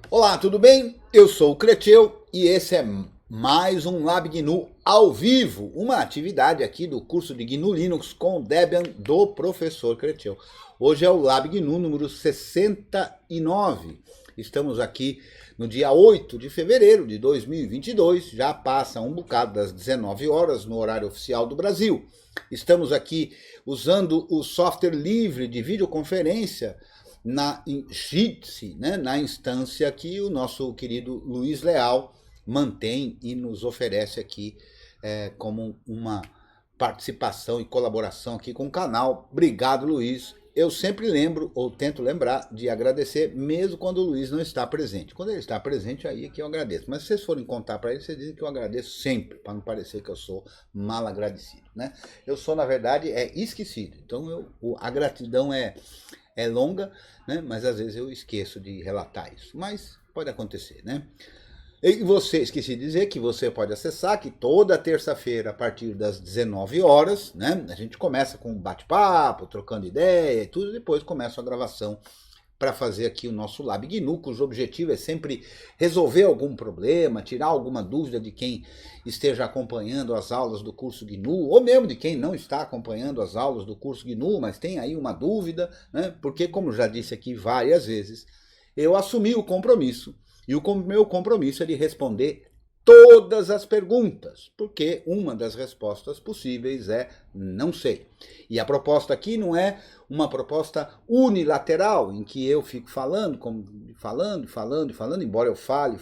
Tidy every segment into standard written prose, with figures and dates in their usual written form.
Olá, tudo bem? Eu sou o Creteu e esse é mais um Lab GNU ao vivo, uma atividade aqui do curso de GNU Linux com Debian do professor Creteu. Hoje é o Lab GNU número 69. Estamos aqui no dia 8 de fevereiro de 2022, já passa um bocado das 19 horas no horário oficial do Brasil. Estamos aqui usando o software livre de videoconferência na Jitsi, né, na instância que o nosso querido Luiz Leal mantém e nos oferece aqui como uma participação e colaboração aqui com o canal. Obrigado, Luiz. Eu sempre lembro, ou tento lembrar, de agradecer, mesmo quando o Luiz não está presente. Quando ele está presente, aí é que eu agradeço. Mas se vocês forem contar para ele, vocês dizem que eu agradeço sempre, para não parecer que eu sou mal agradecido, né? Eu sou, na verdade, esquecido. Então, a gratidão é longa, né? Mas às vezes eu esqueço de relatar isso. Mas pode acontecer, né? E você, esqueci de dizer que você pode acessar que toda terça-feira, a partir das 19 horas, né? A gente começa com um bate-papo, trocando ideia e tudo, e depois começa a gravação para fazer aqui o nosso Lab GNU, cujo objetivo é sempre resolver algum problema, tirar alguma dúvida de quem esteja acompanhando as aulas do curso GNU, ou mesmo de quem não está acompanhando as aulas do curso GNU, mas tem aí uma dúvida, né? Porque, como já disse aqui várias vezes, eu assumi o compromisso, e o meu compromisso é de responder todas as perguntas, porque uma das respostas possíveis é não sei. E a proposta aqui não é uma proposta unilateral, em que eu fico falando, embora eu fale,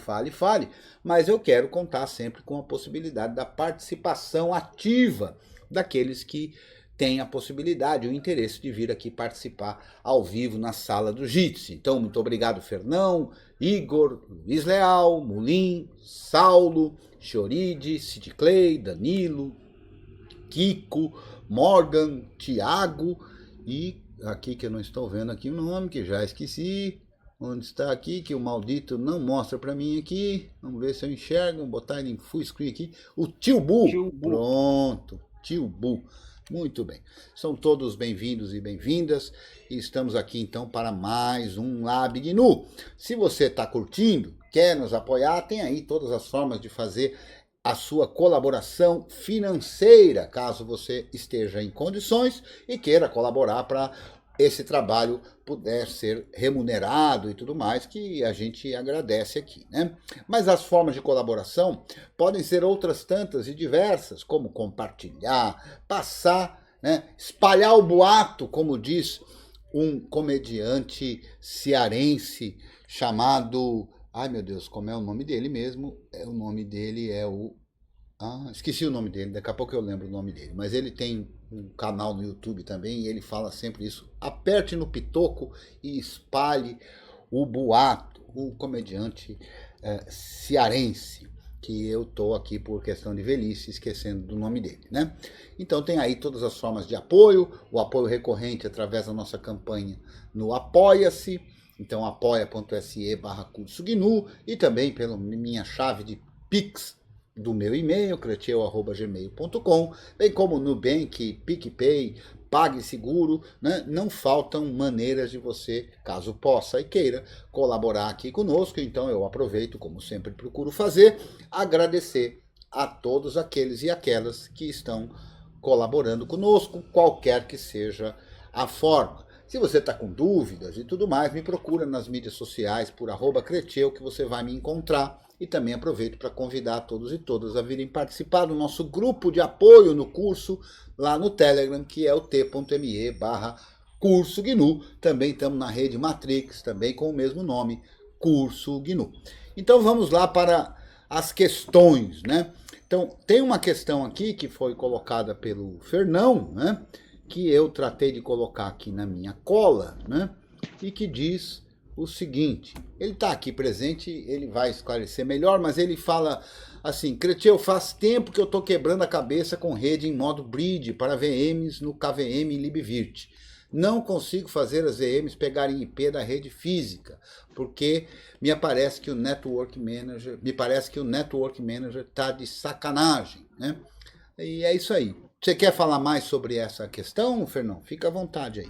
mas eu quero contar sempre com a possibilidade da participação ativa daqueles que têm a possibilidade, o interesse de vir aqui participar ao vivo na sala do Jitsi. Então, muito obrigado, Fernão, Igor, Luiz Leal, Mulim, Saulo, Chioride, Cid Clay, Danilo, Kiko, Morgan, Tiago e aqui que eu não estou vendo aqui o nome, que já esqueci. Onde está aqui, que o maldito não mostra para mim aqui. Vamos ver se eu enxergo, vou botar ele em full screen aqui. O Tio Bu. Pronto, Tio Bu. Muito bem, são todos bem-vindos e bem-vindas e estamos aqui então para mais um Lab GNU. Se você está curtindo, quer nos apoiar, tem aí todas as formas de fazer a sua colaboração financeira, caso você esteja em condições e queira colaborar para esse trabalho puder ser remunerado e tudo mais, que a gente agradece aqui, né? Mas as formas de colaboração podem ser outras tantas e diversas, como compartilhar, passar, né? Espalhar o boato, como diz um comediante cearense chamado... Ai, meu Deus, como é o nome dele mesmo? O nome dele é o... esqueci o nome dele, daqui a pouco eu lembro o nome dele. Mas ele tem um canal no YouTube também e ele fala sempre isso. Aperte no pitoco e espalhe o boato. O comediante cearense, que eu tô aqui por questão de velhice esquecendo do nome dele, né? Então tem aí todas as formas de apoio, o apoio recorrente através da nossa campanha no Apoia-se, então apoia.se/curso GNU e também pela minha chave de Pix do meu e-mail, creteu@gmail.com, bem como Nubank, PicPay, PagSeguro, né? Não faltam maneiras de você, caso possa e queira, colaborar aqui conosco. Então eu aproveito, como sempre procuro fazer, agradecer a todos aqueles e aquelas que estão colaborando conosco, qualquer que seja a forma. Se você está com dúvidas e tudo mais, me procura nas mídias sociais por @creteu, que você vai me encontrar. E também aproveito para convidar todos e todas a virem participar do nosso grupo de apoio no curso, lá no Telegram, que é o t.me/curso GNU. Também estamos na rede Matrix, também com o mesmo nome, Curso GNU. Então vamos lá para as questões, né? Então tem uma questão aqui que foi colocada pelo Fernão, né? Que eu tratei de colocar aqui na minha cola, né? E que diz o seguinte, ele está aqui presente, ele vai esclarecer melhor, mas ele fala assim: Creteu, faz tempo que eu estou quebrando a cabeça com rede em modo bridge para VMs no KVM libvirt. Não consigo fazer as VMs pegarem IP da rede física, porque me parece que o Network Manager está de sacanagem, né? E é isso aí. Você quer falar mais sobre essa questão, Fernão? Fica à vontade aí.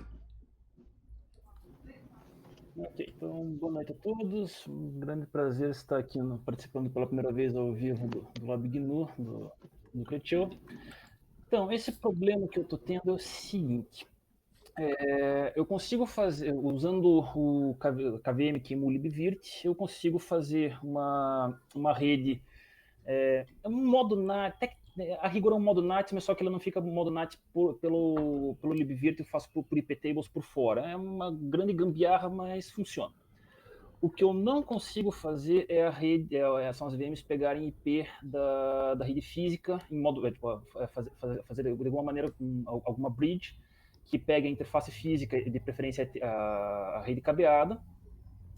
Ok, então boa noite a todos. Um grande prazer estar aqui participando pela primeira vez ao vivo do Lab GNU, do Cretio. Então, esse problema que eu estou tendo é o seguinte: eu consigo fazer, usando o KVM QEMU libvirt, eu consigo fazer uma rede, um modo NAT, a rigor é um modo NAT, mas só que ela não fica modo NAT pelo libvirt, eu faço por iptables por fora. É uma grande gambiarra, mas funciona. O que eu não consigo fazer é a rede, são as VMs pegarem IP da rede física em modo, tipo, fazer de alguma maneira alguma bridge que pegue a interface física, de preferência a rede cabeada,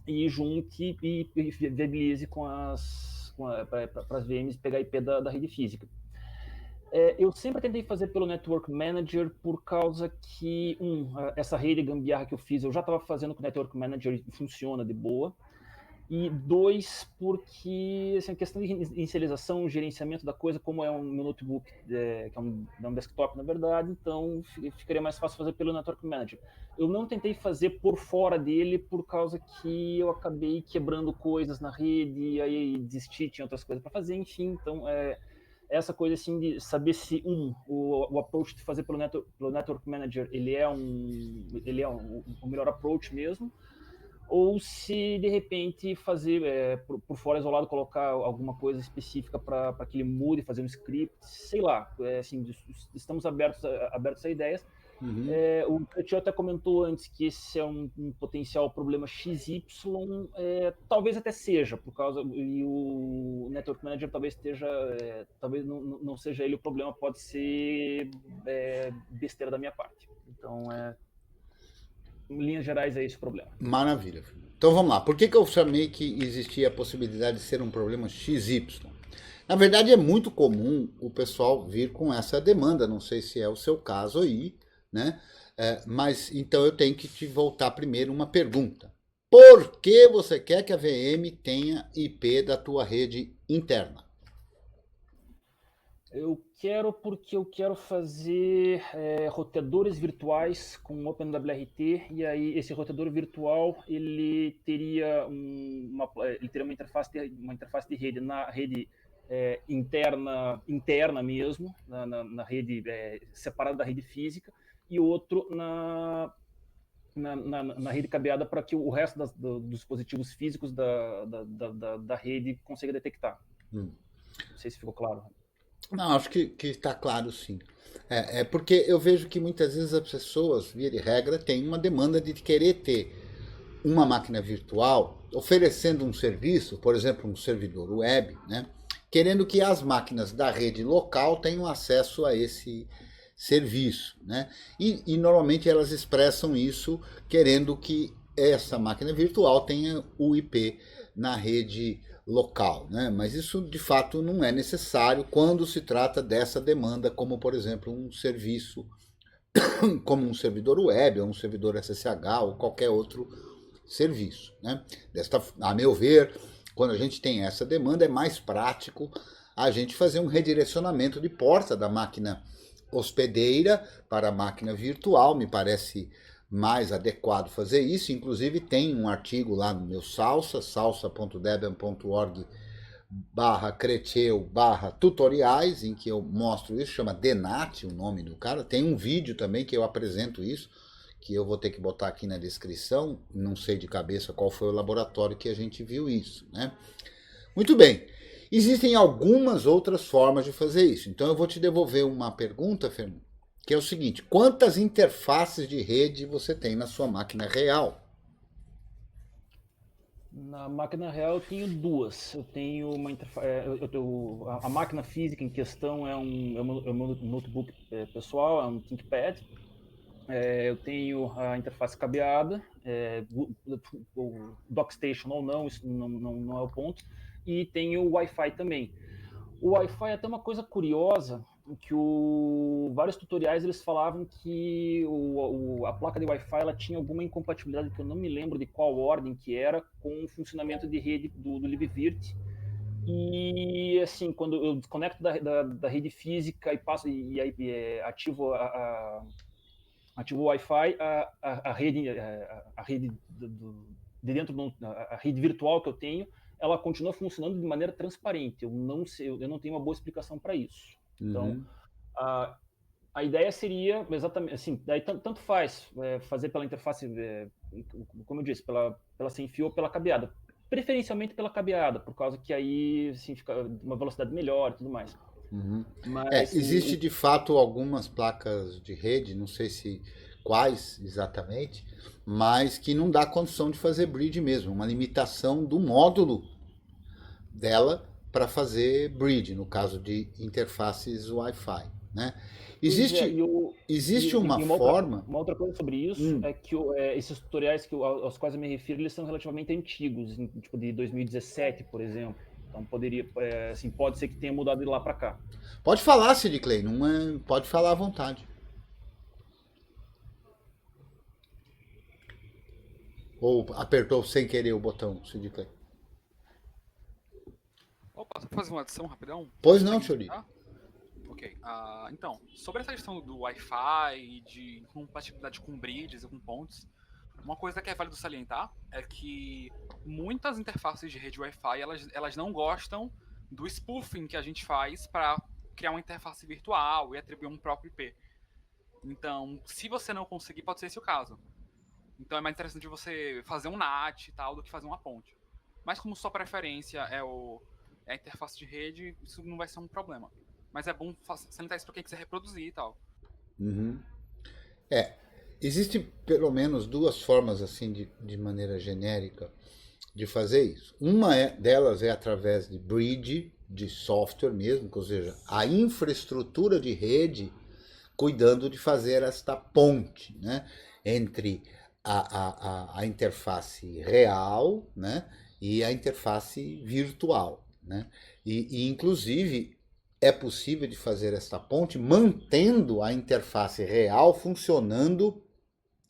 e junte e viabilize para as VMs pegar IP da rede física. Eu sempre tentei fazer pelo Network Manager por causa que, essa rede gambiarra que eu fiz, eu já estava fazendo com o Network Manager e funciona de boa. E dois, porque assim, a questão de inicialização, gerenciamento da coisa, como é um meu notebook, que é um desktop, na verdade, então ficaria mais fácil fazer pelo Network Manager. Eu não tentei fazer por fora dele, por causa que eu acabei quebrando coisas na rede, e aí desisti, tinha outras coisas para fazer, enfim, então essa coisa assim de saber se o approach de fazer pelo Network Manager ele é o melhor approach mesmo, ou se de repente fazer por fora isolado, colocar alguma coisa específica para que ele mude, fazer um script, sei lá, assim, estamos abertos a ideias. Uhum. O Tio até comentou antes que esse é um potencial problema XY, talvez até seja, por causa, e o Network Manager talvez esteja, talvez não seja ele o problema, pode ser besteira da minha parte. Então, em linhas gerais, é esse o problema. Maravilha. Então vamos lá. Por que, que eu chamei que existia a possibilidade de ser um problema XY? Na verdade, é muito comum o pessoal vir com essa demanda. Não sei se é o seu caso aí, né? Mas então eu tenho que te voltar primeiro uma pergunta. Por que você quer que a VM tenha IP da tua rede interna? Eu quero porque eu quero fazer roteadores virtuais com OpenWRT, e aí esse roteador virtual ele teria uma interface de rede na rede interna mesmo, na rede separada da rede física, e outro na rede cabeada para que o resto dos dispositivos físicos da rede consiga detectar. Hum. Não sei se ficou claro. Não, acho que está claro sim. É porque eu vejo que muitas vezes as pessoas, via de regra, têm uma demanda de querer ter uma máquina virtual oferecendo um serviço, por exemplo, um servidor web, né? Querendo que as máquinas da rede local tenham acesso a esse serviço, né? E normalmente elas expressam isso querendo que essa máquina virtual tenha o IP na rede local, né? Mas isso de fato não é necessário quando se trata dessa demanda, como por exemplo um serviço, como um servidor web ou um servidor SSH ou qualquer outro serviço, né? A meu ver, quando a gente tem essa demanda, é mais prático a gente fazer um redirecionamento de porta da máquina hospedeira para a máquina virtual. Me parece mais adequado fazer isso. Inclusive tem um artigo lá no meu salsa.debian.org /creteu/tutoriais, em que eu mostro isso, chama Denat o nome do cara. Tem um vídeo também que eu apresento isso, que eu vou ter que botar aqui na descrição, não sei de cabeça qual foi o laboratório que a gente viu isso, né? Muito bem. Existem algumas outras formas de fazer isso. Então eu vou te devolver uma pergunta, Fernando, que é o seguinte: quantas interfaces de rede você tem na sua máquina real? Na máquina real eu tenho duas. Eu tenho uma interface. A máquina física em questão é um notebook pessoal, é um ThinkPad. Eu tenho a interface cabeada, o DockStation ou não, isso não é o ponto. E tenho o Wi-Fi também. O Wi-Fi é até uma coisa curiosa, que vários tutoriais eles falavam que a placa de Wi-Fi ela tinha alguma incompatibilidade, que eu não me lembro de qual ordem que era, com o funcionamento de rede do libvirt. E assim, quando eu desconecto da rede física e passo e aí ativo ativo o Wi-Fi, a rede dentro da rede virtual que eu tenho, ela continua funcionando de maneira transparente. Eu não sei, eu não tenho uma boa explicação para isso. Então, a ideia seria exatamente assim, daí tanto faz fazer pela interface, como eu disse, pela sem fio ou pela cabeada. Preferencialmente pela cabeada, por causa que aí assim, fica uma velocidade melhor e tudo mais. Mas existe de fato algumas placas de rede, não sei se quais exatamente, mas que não dá condição de fazer bridge mesmo, uma limitação do módulo dela para fazer bridge, no caso de interfaces Wi-Fi, né? Existe uma forma... Uma outra coisa sobre isso é que esses tutoriais aos quais eu me refiro, eles são relativamente antigos, tipo de 2017, por exemplo. Então assim, pode ser que tenha mudado de lá para cá. Pode falar, Sid Clay, pode falar à vontade. Ou apertou sem querer o botão, Sid Clay? Opa, só fazer uma adição rapidão? Pois não, Chori. Ok. Então, sobre essa questão do Wi-Fi e de compatibilidade com bridges e com pontes, uma coisa que é válido salientar é que muitas interfaces de rede Wi-Fi elas não gostam do spoofing que a gente faz para criar uma interface virtual e atribuir um próprio IP. Então, se você não conseguir, pode ser esse o caso. Então é mais interessante você fazer um NAT e tal do que fazer uma ponte. Mas como sua preferência é a interface de rede, isso não vai ser um problema. Mas é bom salientar isso para quem quiser reproduzir e tal. Existem pelo menos duas formas assim de maneira genérica de fazer isso. Uma delas é através de bridge, de software mesmo, ou seja, a infraestrutura de rede cuidando de fazer esta ponte, né, entre a interface real, né, e a interface virtual, né? E inclusive é possível de fazer esta ponte mantendo a interface real funcionando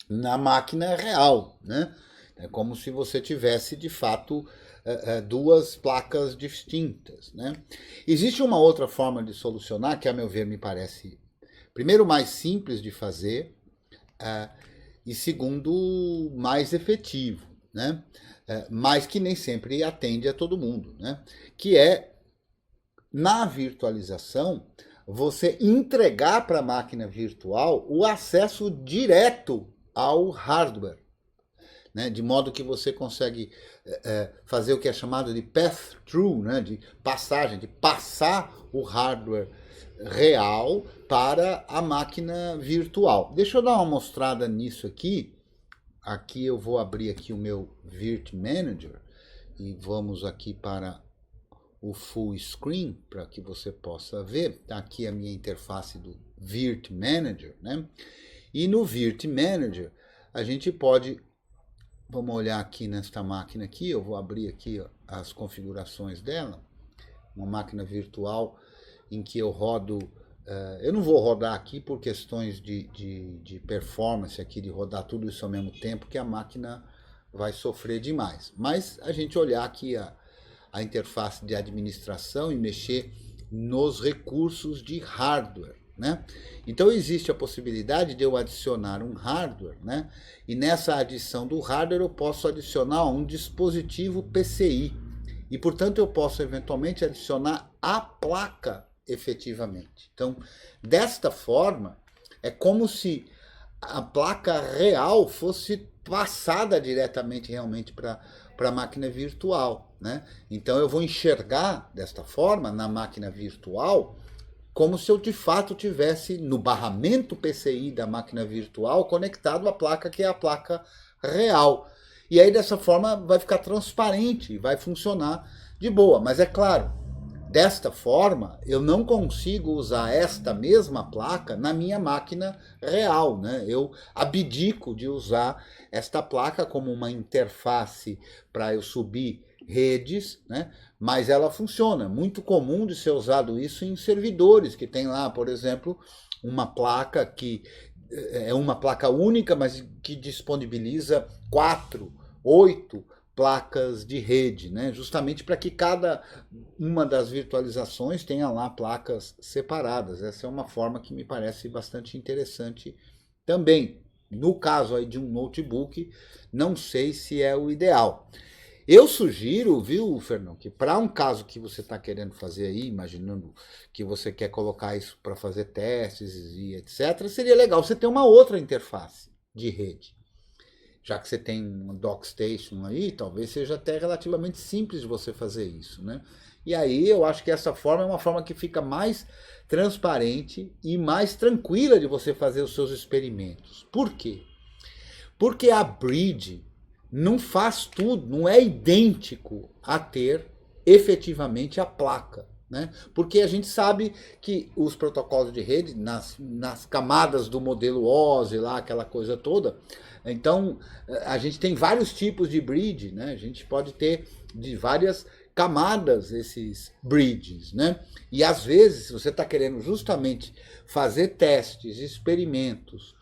na máquina real, né? É como se você tivesse de fato duas placas distintas, né? Existe uma outra forma de solucionar que, a meu ver, me parece primeiro mais simples de fazer e segundo mais efetivo, né? Mas que nem sempre atende a todo mundo, né? Que é, na virtualização, você entregar para a máquina virtual o acesso direto ao hardware, né? De modo que você consegue fazer o que é chamado de pass-through, né? De passagem, de passar o hardware real para a máquina virtual. Deixa eu dar uma mostrada nisso aqui. Aqui eu vou abrir aqui o meu Virt Manager e vamos aqui para o full screen para que você possa ver. Tá aqui a minha interface do Virt Manager, né? E no Virt Manager a gente pode, vamos olhar aqui nesta máquina aqui, eu vou abrir aqui as configurações dela, uma máquina virtual em que eu rodo, eu não vou rodar aqui por questões de performance aqui, de rodar tudo isso ao mesmo tempo, que a máquina vai sofrer demais. Mas a gente olhar aqui a interface de administração e mexer nos recursos de hardware, né? Então existe a possibilidade de eu adicionar um hardware, né? E nessa adição do hardware eu posso adicionar um dispositivo PCI e, portanto, eu posso eventualmente adicionar a placa efetivamente. Então, desta forma, é como se a placa real fosse passada diretamente realmente para a máquina virtual, né? Então eu vou enxergar desta forma na máquina virtual como se eu de fato tivesse no barramento PCI da máquina virtual conectado à placa que é a placa real. E aí dessa forma vai ficar transparente, vai funcionar de boa. Mas é claro, desta forma eu não consigo usar esta mesma placa na minha máquina real, né? Eu abdico de usar esta placa como uma interface para eu subir redes, né? Mas ela funciona. Muito comum de ser usado isso em servidores que tem lá, por exemplo, uma placa que é uma placa única, mas que disponibiliza 4, 8 placas de rede, né? Justamente para que cada uma das virtualizações tenha lá placas separadas. Essa é uma forma que me parece bastante interessante também. No caso aí de um notebook, não sei se é o ideal. Eu sugiro, viu, Fernão, que para um caso que você está querendo fazer aí, imaginando que você quer colocar isso para fazer testes e etc., seria legal você ter uma outra interface de rede. Já que você tem um DockStation aí, talvez seja até relativamente simples de você fazer isso, né? E aí eu acho que essa forma é uma forma que fica mais transparente e mais tranquila de você fazer os seus experimentos. Por quê? Porque a Bridge não faz tudo, não é idêntico a ter efetivamente a placa. Né? Porque a gente sabe que os protocolos de rede, nas camadas do modelo OSI, lá, aquela coisa toda, então a gente tem vários tipos de bridge, né? A gente pode ter de várias camadas esses bridges, né? E às vezes, se você está querendo justamente fazer testes, experimentos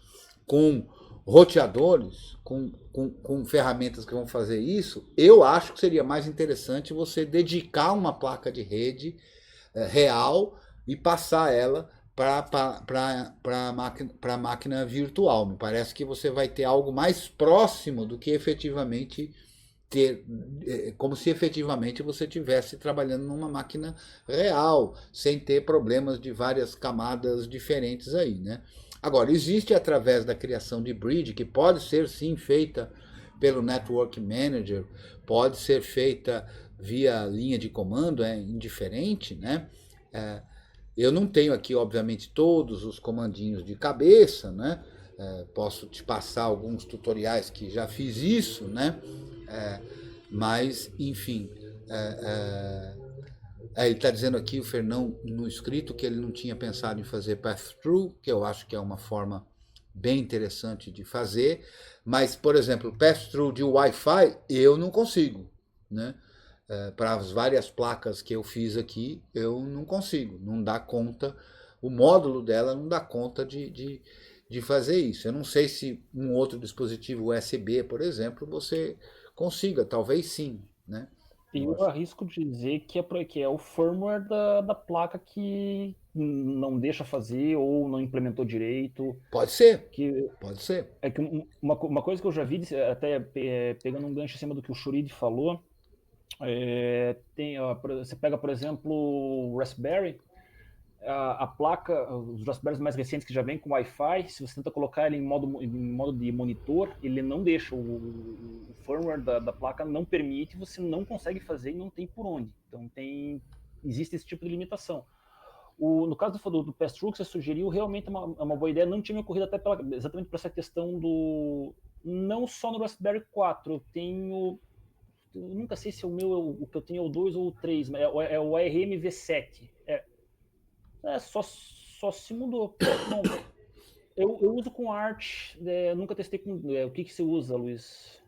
com roteadores, com ferramentas que vão fazer isso, eu acho que seria mais interessante você dedicar uma placa de rede real e passar ela para a máquina virtual. Me parece que você vai ter algo mais próximo do que efetivamente ter, como se efetivamente você estivesse trabalhando numa máquina real, sem ter problemas de várias camadas diferentes aí, né? Agora, existe através da criação de bridge, que pode ser sim feita pelo Network Manager, pode ser feita via linha de comando, é indiferente, né? Eu não tenho aqui, obviamente, todos os comandinhos de cabeça, né? Posso te passar alguns tutoriais que já fiz isso, né? Mas, enfim, ele está dizendo aqui, o Fernão, no escrito, que ele não tinha pensado em fazer pass-through, que eu acho que é uma forma bem interessante de fazer, mas, por exemplo, pass-through de Wi-Fi, eu não consigo, né? Para as várias placas que eu fiz aqui, eu não consigo, não dá conta, o módulo dela não dá conta de fazer isso. Eu não sei se um outro dispositivo USB, por exemplo, você consiga, talvez sim, né? Eu arrisco dizer que é o firmware da placa que não deixa fazer ou não implementou direito. Pode ser, que pode ser. É que uma coisa que eu já vi, até pegando um gancho em cima do que o Shuridi falou, você pega, por exemplo, o Raspberry, a placa, os Raspberries mais recentes que já vem com Wi-Fi, se você tenta colocar ele em modo de monitor, ele não deixa, o firmware da placa não permite, você não consegue fazer e não tem por onde. Então existe esse tipo de limitação. No caso do pass-through que você sugeriu, realmente é uma boa ideia, não tinha me ocorrido até exatamente por essa questão não só no Raspberry 4, eu nunca sei se o meu, o que eu tenho é o 2 ou o 3, mas é o ARM-V7. Só se mudou. Bom, eu uso com Arch, nunca testei com... o que você usa, Luiz?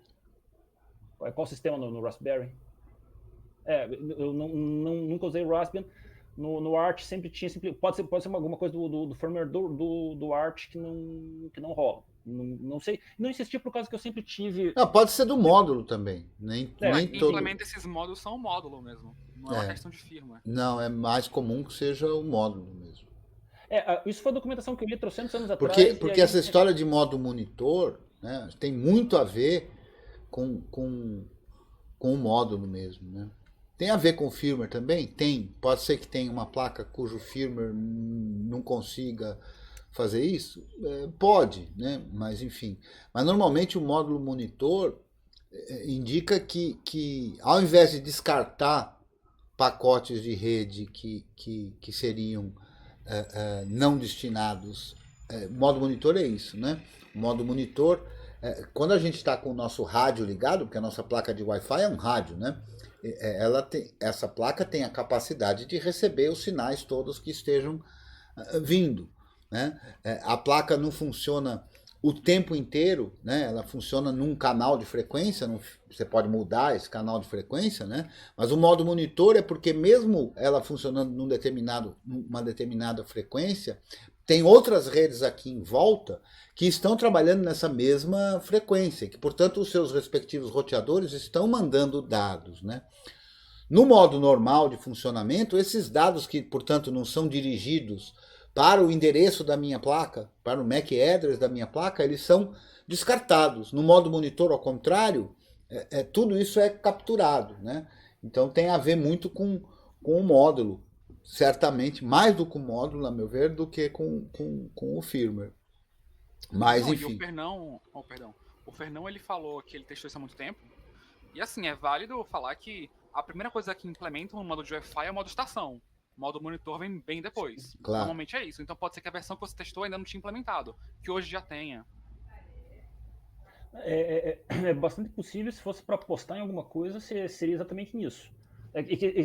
Qual sistema no Raspberry? Eu nunca usei o Raspbian. No Arch sempre tinha... Pode ser alguma coisa do firmware do Arch que não rola. Não sei. Não insisti por causa que eu sempre tive... Não, pode ser do módulo também. Nem todo... Implementa esses módulos, são módulo mesmo. Não é uma questão de firmware. Não, é mais comum que seja o módulo mesmo. Isso foi a documentação que eu li 300 anos atrás. Porque essa história de modo monitor, né, tem muito a ver com o módulo mesmo, né? Tem a ver com o firmware também? Tem. Pode ser que tenha uma placa cujo firmware não consiga fazer isso? Pode, né? Mas enfim. Mas normalmente o módulo monitor indica que ao invés de descartar pacotes de rede que seriam não destinados, modo monitor é isso, né? O modo monitor, quando a gente está com o nosso rádio ligado, porque a nossa placa de Wi-Fi é um rádio, né? Essa placa tem a capacidade de receber os sinais todos que estejam vindo, né? A placa não funciona o tempo inteiro, né? Ela funciona num canal de frequência, você pode mudar esse canal de frequência, né? Mas o modo monitor é porque mesmo ela funcionando numa determinada frequência, tem outras redes aqui em volta que estão trabalhando nessa mesma frequência, que portanto os seus respectivos roteadores estão mandando dados, né? No modo normal de funcionamento, esses dados que portanto não são dirigidos para o endereço da minha placa, para o MAC address da minha placa, eles são descartados. No modo monitor, ao contrário, tudo isso é capturado, né? Então tem a ver muito com o módulo, certamente mais do que o módulo, a meu ver, do que com o firmware. Mas Não, e enfim. o Fernão ele falou que ele testou isso há muito tempo. E assim, é válido falar que a primeira coisa que implementam no modo de Wi-Fi é o modo estação. O modo monitor vem bem depois. Claro. Normalmente é isso. Então pode ser que a versão que você testou ainda não tinha implementado, que hoje já tenha. É bastante possível, se fosse para apostar em alguma coisa, seria exatamente nisso.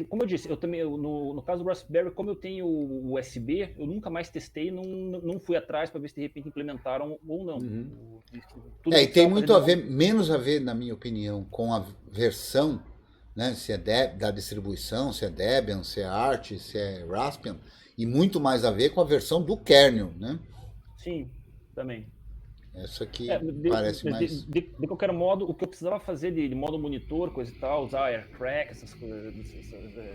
Como eu disse, eu também, no caso do Raspberry, como eu tenho o USB, eu nunca mais testei, não fui atrás para ver se de repente implementaram ou não. Uhum. Tudo E que tem precisava muito fazer a ver, menos a ver, na minha opinião, com a versão, né? Se é da distribuição, se é Debian, se é Arch, se é Raspbian, e muito mais a ver com a versão do kernel, né? Sim, também. Essa aqui parece mais... De qualquer modo, o que eu precisava fazer de modo monitor, coisa e tal, usar AirTrack, essas coisas,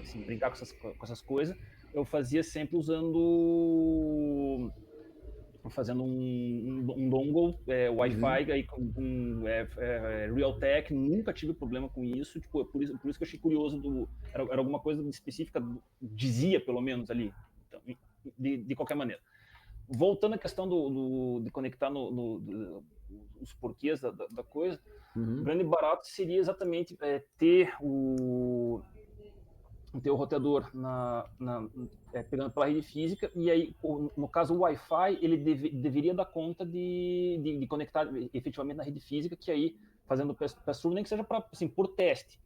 assim, brincar com essas coisas, eu fazia sempre fazendo um dongle Wi-Fi aí com Realtek, nunca tive problema com isso, tipo, por isso que eu achei curioso, era alguma coisa específica, dizia pelo menos ali, então, de qualquer maneira. Voltando à questão de conectar os porquês da coisa, o grande barato seria exatamente ter o roteador pegando pela rede física, e aí, no caso, o Wi-Fi, ele deveria dar conta de conectar efetivamente na rede física, que aí, fazendo pass-through, nem que seja assim, por teste.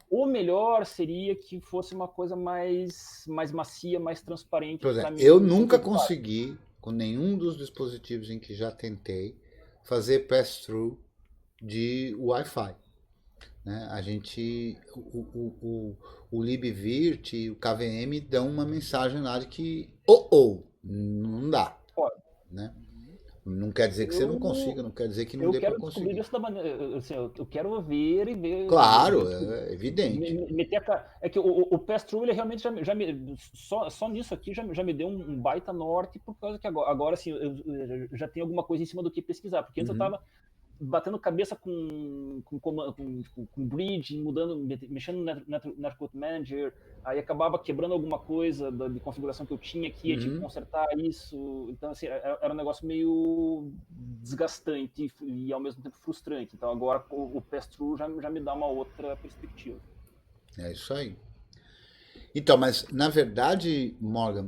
O melhor seria que fosse uma coisa mais macia, mais transparente. Por exemplo, eu nunca consegui, com nenhum dos dispositivos em que já tentei, fazer pass-through de Wi-Fi. Né? A gente, o libvirt e o KVM dão uma mensagem lá de que não dá. Né? Não quer dizer que você não consiga, não quer dizer que não dê para conseguir. Eu quero descobrir isso da maneira, assim, eu quero ver e ver. Claro, é evidente. É que o pass-through, ele realmente só nisso aqui já me deu um baita norte, por causa que agora assim, eu já tenho alguma coisa em cima do que pesquisar, porque antes eu estava batendo cabeça com bridge, mexendo no Netcode Manager, aí acabava quebrando alguma coisa de configuração que eu tinha aqui, eu tinha que consertar isso, então assim, era um negócio meio desgastante e ao mesmo tempo frustrante, então agora o pass-through já me dá uma outra perspectiva. É isso aí. Então, mas na verdade, Morgan,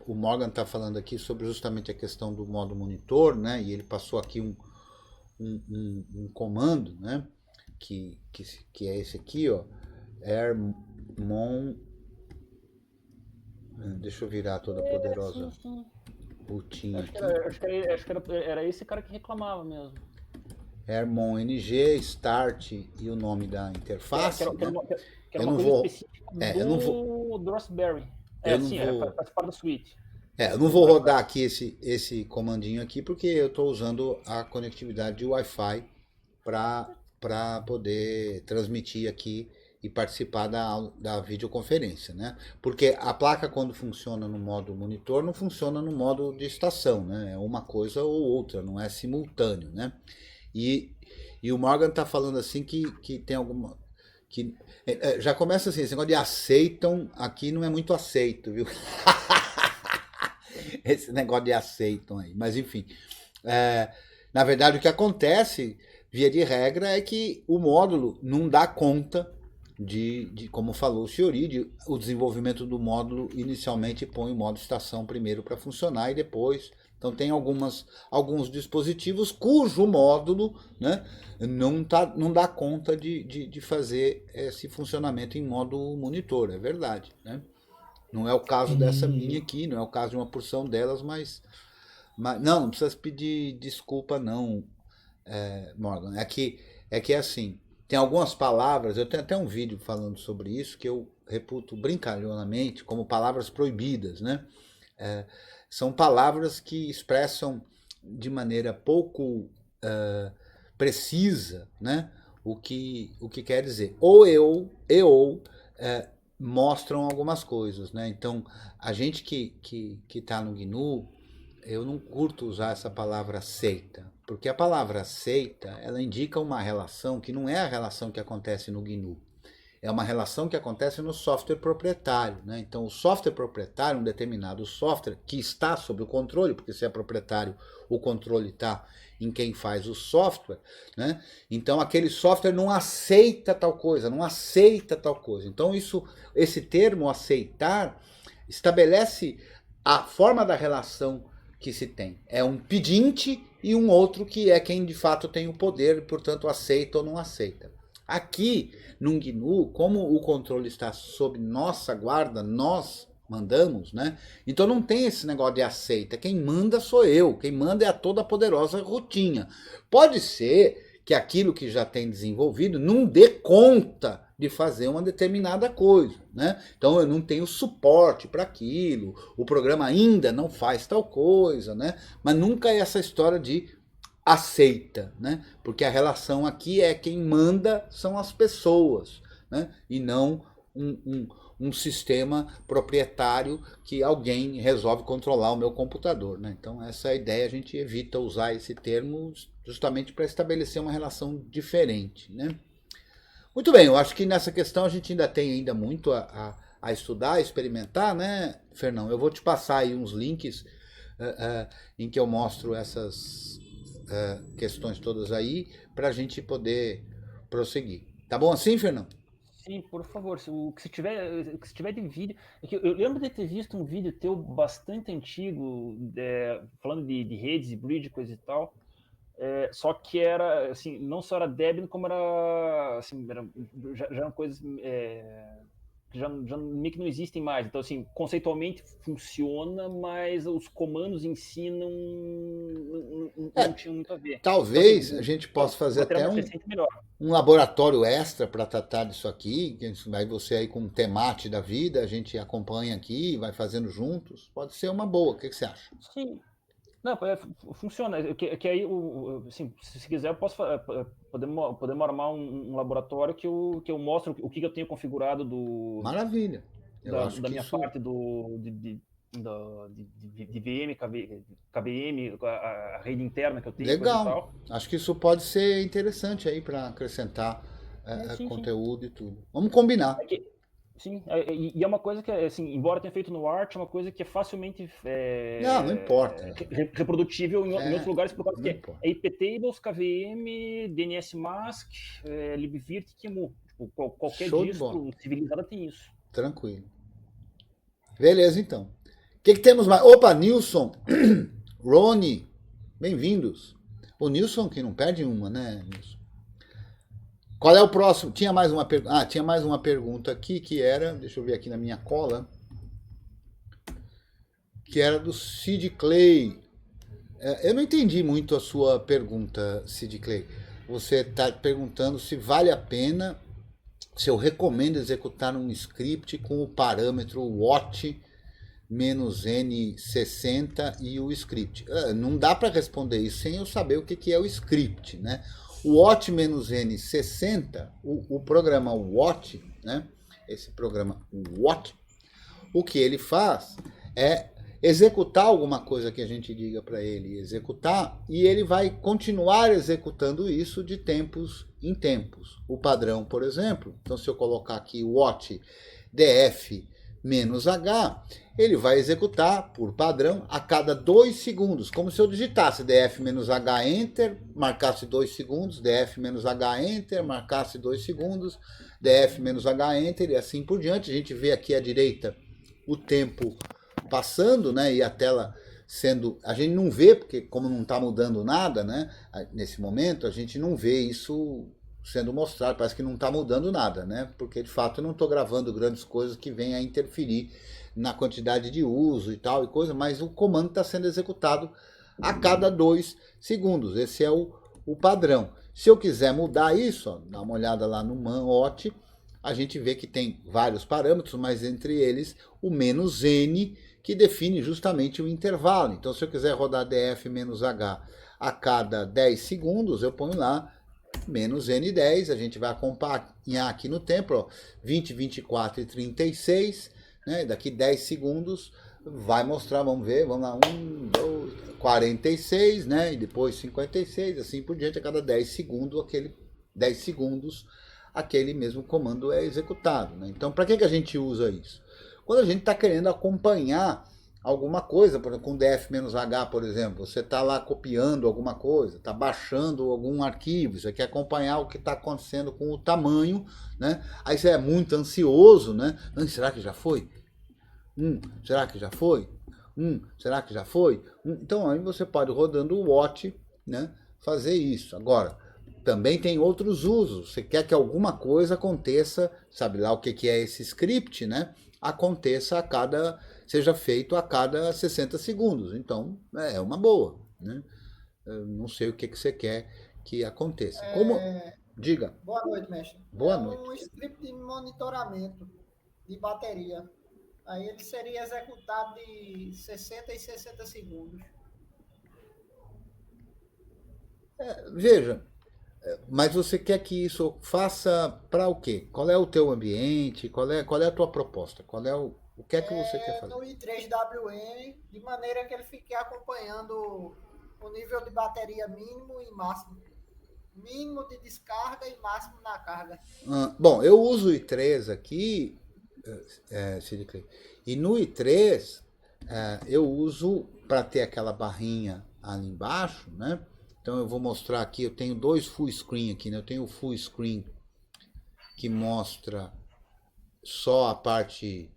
o Morgan está falando aqui sobre justamente a questão do modo monitor, né? E ele passou aqui um comando, né? Que é esse aqui, ó. Airmon. Deixa eu virar toda poderosa. Putinha aqui. Acho que era esse cara que reclamava mesmo. Airmon NG, Start e o nome da interface. Que era uma coisa específica do Raspberry. Faz parte da suite. Eu não vou rodar aqui esse comandinho aqui, porque eu estou usando a conectividade de Wi-Fi para poder transmitir aqui e participar da videoconferência, né? Porque a placa, quando funciona no modo monitor, não funciona no modo de estação, né? É uma coisa ou outra, não é simultâneo, né? E o Morgan está falando assim que tem alguma... já começa assim, esse negócio de aceitam, aqui não é muito aceito, viu? Esse negócio de aceitam aí, mas enfim. Na verdade, o que acontece, via de regra, é que o módulo não dá conta de como falou o Fiori, o desenvolvimento do módulo inicialmente põe o modo estação primeiro para funcionar e depois... Então tem alguns dispositivos cujo módulo, né, não dá conta de fazer esse funcionamento em modo monitor, é verdade. Né? Não é o caso dessa minha aqui, não é o caso de uma porção delas, mas não precisa pedir desculpa não, Morgan. É que assim, tem algumas palavras, eu tenho até um vídeo falando sobre isso, que eu reputo brincalhonamente como palavras proibidas, né? São palavras que expressam de maneira pouco precisa, né, o que quer dizer. Ou mostram algumas coisas, né? Então, a gente que está no GNU, eu não curto usar essa palavra seita, porque a palavra seita, ela indica uma relação que não é a relação que acontece no GNU. É uma relação que acontece no software proprietário, né? Então, o software proprietário, um determinado software que está sob o controle, porque se é proprietário, o controle está em quem faz o software, né? Então, aquele software não aceita tal coisa, não aceita tal coisa. Então, esse termo aceitar estabelece a forma da relação que se tem. É um pedinte e um outro que é quem de fato tem o poder e, portanto, aceita ou não aceita. Aqui, no GNU, como o controle está sob nossa guarda, nós mandamos, né? Então não tem esse negócio de aceita. Quem manda sou eu. Quem manda é a toda poderosa rotinha. Pode ser que aquilo que já tem desenvolvido não dê conta de fazer uma determinada coisa, né? Então eu não tenho suporte para aquilo, o programa ainda não faz tal coisa, né? Mas nunca é essa história de aceita, né? Porque a relação aqui é quem manda são as pessoas, né? E não um sistema proprietário que alguém resolve controlar o meu computador, né? Então essa é a ideia, a gente evita usar esse termo justamente para estabelecer uma relação diferente, né? Muito bem, eu acho que nessa questão a gente ainda tem ainda muito a estudar, a experimentar, né, Fernão? Eu vou te passar aí uns links em que eu mostro essas questões todas aí para a gente poder prosseguir. Tá bom assim, Fernão? Sim, por favor, o que se tiver de vídeo. É que eu lembro de ter visto um vídeo teu bastante antigo, falando de redes e bridge, coisa e tal. Só que era, assim, não só era Debian, como era, assim, já eram coisas que já meio que não existem mais. Então, assim, conceitualmente funciona, mas os comandos em si não tinham muito a ver. Talvez então, assim, a gente possa fazer até melhor. um laboratório extra para tratar disso aqui. Vai você aí com um temate da vida, a gente acompanha aqui, vai fazendo juntos. Pode ser uma boa. O que você acha? Sim. Não, funciona. Que aí, assim, se quiser, eu posso podemos armar um laboratório que eu mostro o que eu tenho configurado Maravilha. Da minha parte de VM, KVM, a rede interna que eu tenho. Legal. Coisa e tal. Acho que isso pode ser interessante aí para acrescentar Sim, conteúdo sim. E tudo. Vamos combinar. Sim, e é uma coisa que, assim, embora tenha feito no Arch, é uma coisa que é facilmente não importa. Reprodutível em outros lugares, por causa que importa. é iptables, KVM, DNSMask, libvirt e QEMU. Tipo, qualquer distro civilizada tem isso. Tranquilo. Beleza, então. O que temos mais? Opa, Nilson, Rony, bem-vindos. O Nilson que não perde uma, né, Nilson? Qual é o próximo? Tinha mais uma pergunta. Tinha mais uma pergunta aqui que era, deixa eu ver aqui na minha cola, que era do Sid Clay. Eu não entendi muito a sua pergunta, Sid Clay. Você está perguntando se vale a pena, se eu recomendo executar um script com o parâmetro watch -n60 e o script. Não dá para responder isso sem eu saber o que é o script, né? O watch -n60, o programa watch, né? Esse programa watch, o que ele faz é executar alguma coisa que a gente diga para ele executar e ele vai continuar executando isso de tempos em tempos. O padrão, por exemplo, então se eu colocar aqui watch df -h, ele vai executar por padrão a cada 2 segundos, como se eu digitasse df-h enter, marcasse 2 segundos, df-h enter, marcasse 2 segundos, df-h enter e assim por diante. A gente vê aqui à direita o tempo passando, né, e a tela sendo, a gente não vê porque como não está mudando nada, né, nesse momento a gente não vê isso sendo mostrado, parece que não está mudando nada, né? Porque de fato eu não estou gravando grandes coisas que venham a interferir na quantidade de uso e tal e coisa, mas o comando está sendo executado a cada 2 segundos. Esse é o padrão. Se eu quiser mudar isso, ó, dá uma olhada lá no manwatch, a gente vê que tem vários parâmetros, mas entre eles o -n, que define justamente o intervalo. Então se eu quiser rodar df-h a cada 10 segundos, eu ponho lá menos N10, a gente vai acompanhar aqui no tempo, ó, 20, 24 e 36, né? Daqui 10 segundos vai mostrar, vamos ver, vamos lá, 1, 2, 46, né? E depois 56, assim por diante, a cada 10 segundos, aquele mesmo comando é executado, né? Então, para que a gente usa isso? Quando a gente está querendo acompanhar alguma coisa, por exemplo, com df-h, por exemplo, você está lá copiando alguma coisa, está baixando algum arquivo, você quer acompanhar o que está acontecendo com o tamanho, né? Aí você é muito ansioso, né? Será que já foi? Será que já foi? Será que já foi? Então aí você pode, rodando o watch, né, fazer isso. Agora, também tem outros usos. Você quer que alguma coisa aconteça, sabe lá o que é esse script, né? Aconteça seja feito a cada 60 segundos. Então, é uma boa, né? Eu não sei o que você quer que aconteça. Diga. Boa noite, mestre. Boa noite. Um script de monitoramento de bateria. Aí ele seria executado de 60 e 60 segundos. Veja, mas você quer que isso faça para o quê? Qual é o teu ambiente? Qual é a tua proposta? O que é que você quer fazer? No i3WM, de maneira que ele fique acompanhando o nível de bateria mínimo e máximo. Mínimo de descarga e máximo na carga. Bom, eu uso o i3 aqui, e no i3 eu uso para ter aquela barrinha ali embaixo, né? Então eu vou mostrar aqui, eu tenho dois full screen aqui, né? Eu tenho o full screen que mostra só a parte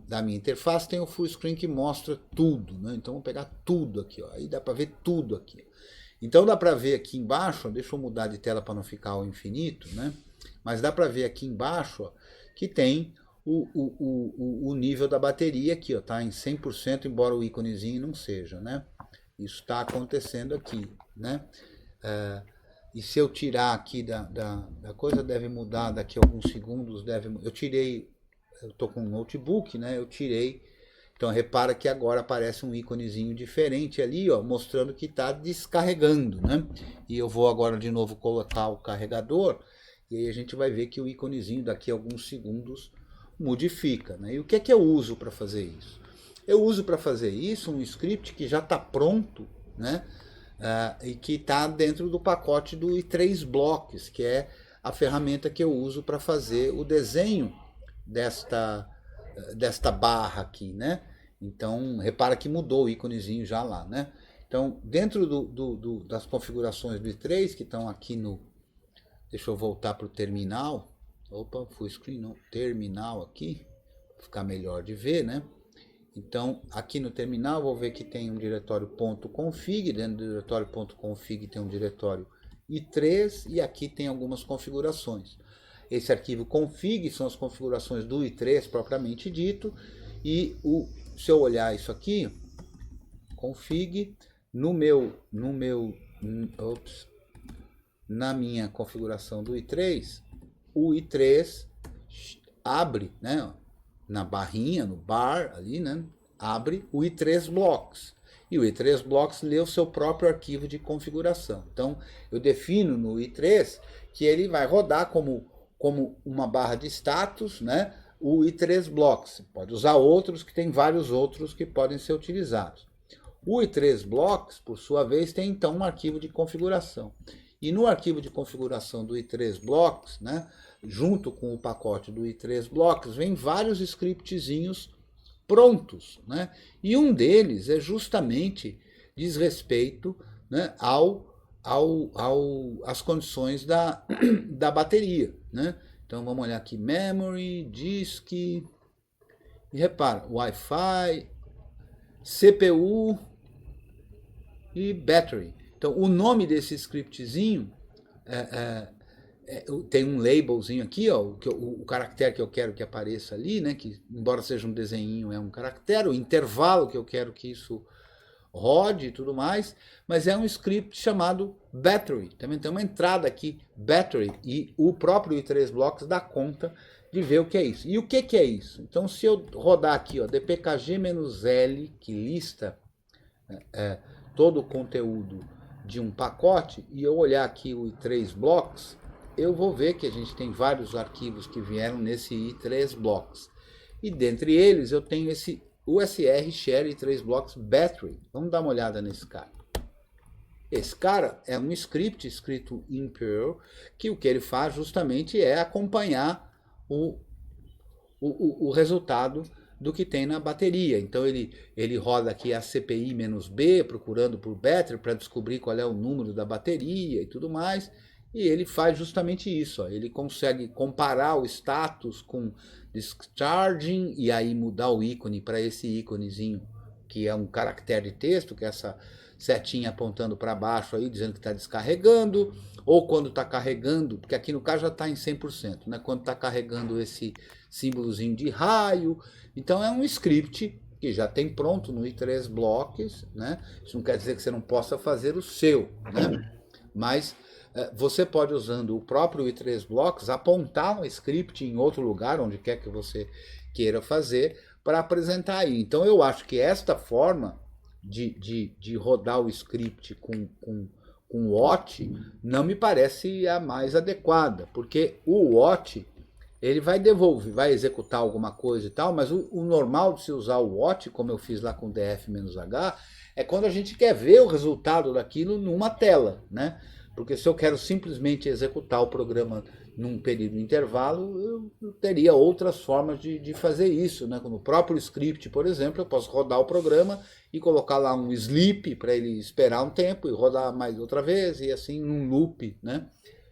da minha interface, tem o full screen que mostra tudo, né? Então eu vou pegar tudo aqui, ó. Aí dá para ver tudo aqui. Então dá para ver aqui embaixo, ó, deixa eu mudar de tela para não ficar ao infinito, né? Mas dá para ver aqui embaixo, ó, que tem o nível da bateria aqui, ó, tá em 100%, embora o íconezinho não seja, né? Isso está acontecendo aqui, né? E se eu tirar aqui da coisa, deve mudar daqui a alguns segundos, eu tô com um notebook, né? Eu tirei, então repara que agora aparece um íconezinho diferente ali, ó, mostrando que está descarregando, né? E eu vou agora de novo colocar o carregador, e aí a gente vai ver que o íconezinho daqui a alguns segundos modifica, né? E o que é que eu uso para fazer isso? Eu uso para fazer isso um script que já está pronto, né? E que está dentro do pacote do i3 Blocks, que é a ferramenta que eu uso para fazer o desenho desta barra aqui, né? Então, repara que mudou o íconezinho já lá, né? Então, dentro das configurações do i3, que estão aqui no... Deixa eu voltar para o terminal. Opa, full screen não. Terminal aqui, para ficar melhor de ver, né? Então, aqui no terminal, vou ver que tem um diretório .config, dentro do diretório .config tem um diretório i3, e aqui tem algumas configurações. Esse arquivo config são as configurações do i3 propriamente dito, e se eu olhar isso aqui, config, na minha configuração do i3, o i3 abre, né, na barrinha, no bar ali, né, abre o i3 Blocks. E o i3 Blocks lê o seu próprio arquivo de configuração. Então, eu defino no i3 que ele vai rodar como uma barra de status, né, o i3 Blocks. Pode usar outros, que tem vários outros que podem ser utilizados. O i3 Blocks, por sua vez, tem então um arquivo de configuração. E no arquivo de configuração do i3 Blocks, né, junto com o pacote do i3 Blocks, vem vários scriptzinhos prontos, né? E um deles é justamente diz respeito, né, às condições da bateria, né? Então vamos olhar aqui, memory, disk, e repara, Wi-Fi, CPU e battery. Então o nome desse scriptzinho tem um labelzinho aqui, ó, o caractere que eu quero que apareça ali, né, que embora seja um desenho, é um caractere, o intervalo que eu quero que isso rode e tudo mais, mas é um script chamado battery. Também tem uma entrada aqui, battery, e o próprio i3 Blocks dá conta de ver o que é isso. E o que é isso? Então, se eu rodar aqui, ó, dpkg-l, que lista todo o conteúdo de um pacote e eu olhar aqui o i3 blocks, eu vou ver que a gente tem vários arquivos que vieram nesse i3 blocks. E dentre eles eu tenho esse USR Share i3 blocks battery. Vamos dar uma olhada nesse cara. Esse cara é um script escrito em Perl, que o que ele faz justamente é acompanhar o resultado do que tem na bateria. Então ele roda aqui a CPI-B, procurando por battery, para descobrir qual é o número da bateria e tudo mais. E ele faz justamente isso. Ó. Ele consegue comparar o status com discharging e aí mudar o ícone para esse íconezinho, que é um caractere de texto, que é essa setinha apontando para baixo aí, dizendo que está descarregando, ou quando está carregando, porque aqui no caso já está em 100%, né? Quando está carregando esse símbolozinho de raio. Então é um script que já tem pronto no i3 blocks, né? Isso não quer dizer que você não possa fazer o seu, né? Mas você pode, usando o próprio i3 blocks, apontar um script em outro lugar, onde quer que você queira fazer, para apresentar aí. Então eu acho que esta forma de rodar o script com o watch não me parece a mais adequada, porque o watch ele vai devolver, vai executar alguma coisa e tal, mas o normal de se usar o watch, como eu fiz lá com df-h, é quando a gente quer ver o resultado daquilo numa tela, né? Porque se eu quero simplesmente executar o programa num período de intervalo, eu teria outras formas de fazer isso, né? No próprio script, por exemplo, eu posso rodar o programa e colocar lá um sleep para ele esperar um tempo e rodar mais outra vez, e assim num loop, né?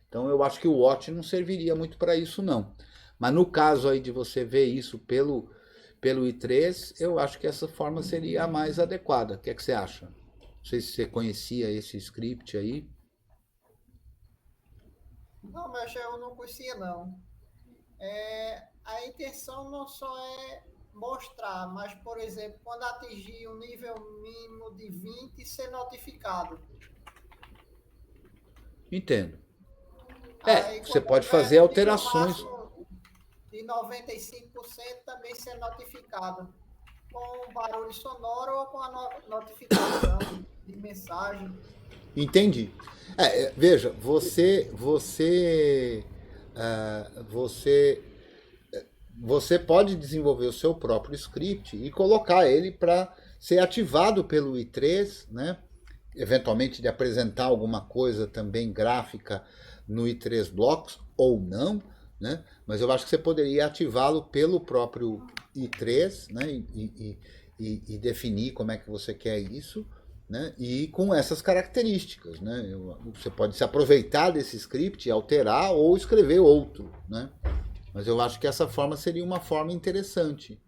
Então eu acho que o watch não serviria muito para isso, não. Mas no caso aí de você ver isso pelo i3, eu acho que essa forma seria a mais adequada. O que é que você acha? Não sei se você conhecia esse script aí. Não, mas eu não conhecia, não. A intenção não só é mostrar, mas, por exemplo, quando atingir o nível mínimo de 20, ser notificado. Entendo. Aí, Você quando pode tiver fazer no nível alterações. máximo de 95% também ser notificado. Com barulho sonoro ou com a notificação de mensagem. Entendi. Veja, você pode desenvolver o seu próprio script e colocar ele para ser ativado pelo i3, né? Eventualmente de apresentar alguma coisa também gráfica no i3 blocks ou não, né? Mas eu acho que você poderia ativá-lo pelo próprio i3, né? E definir como é que você quer isso, né? E com essas características, né? Você pode se aproveitar desse script, alterar ou escrever outro, né? Mas eu acho que essa forma seria uma forma interessante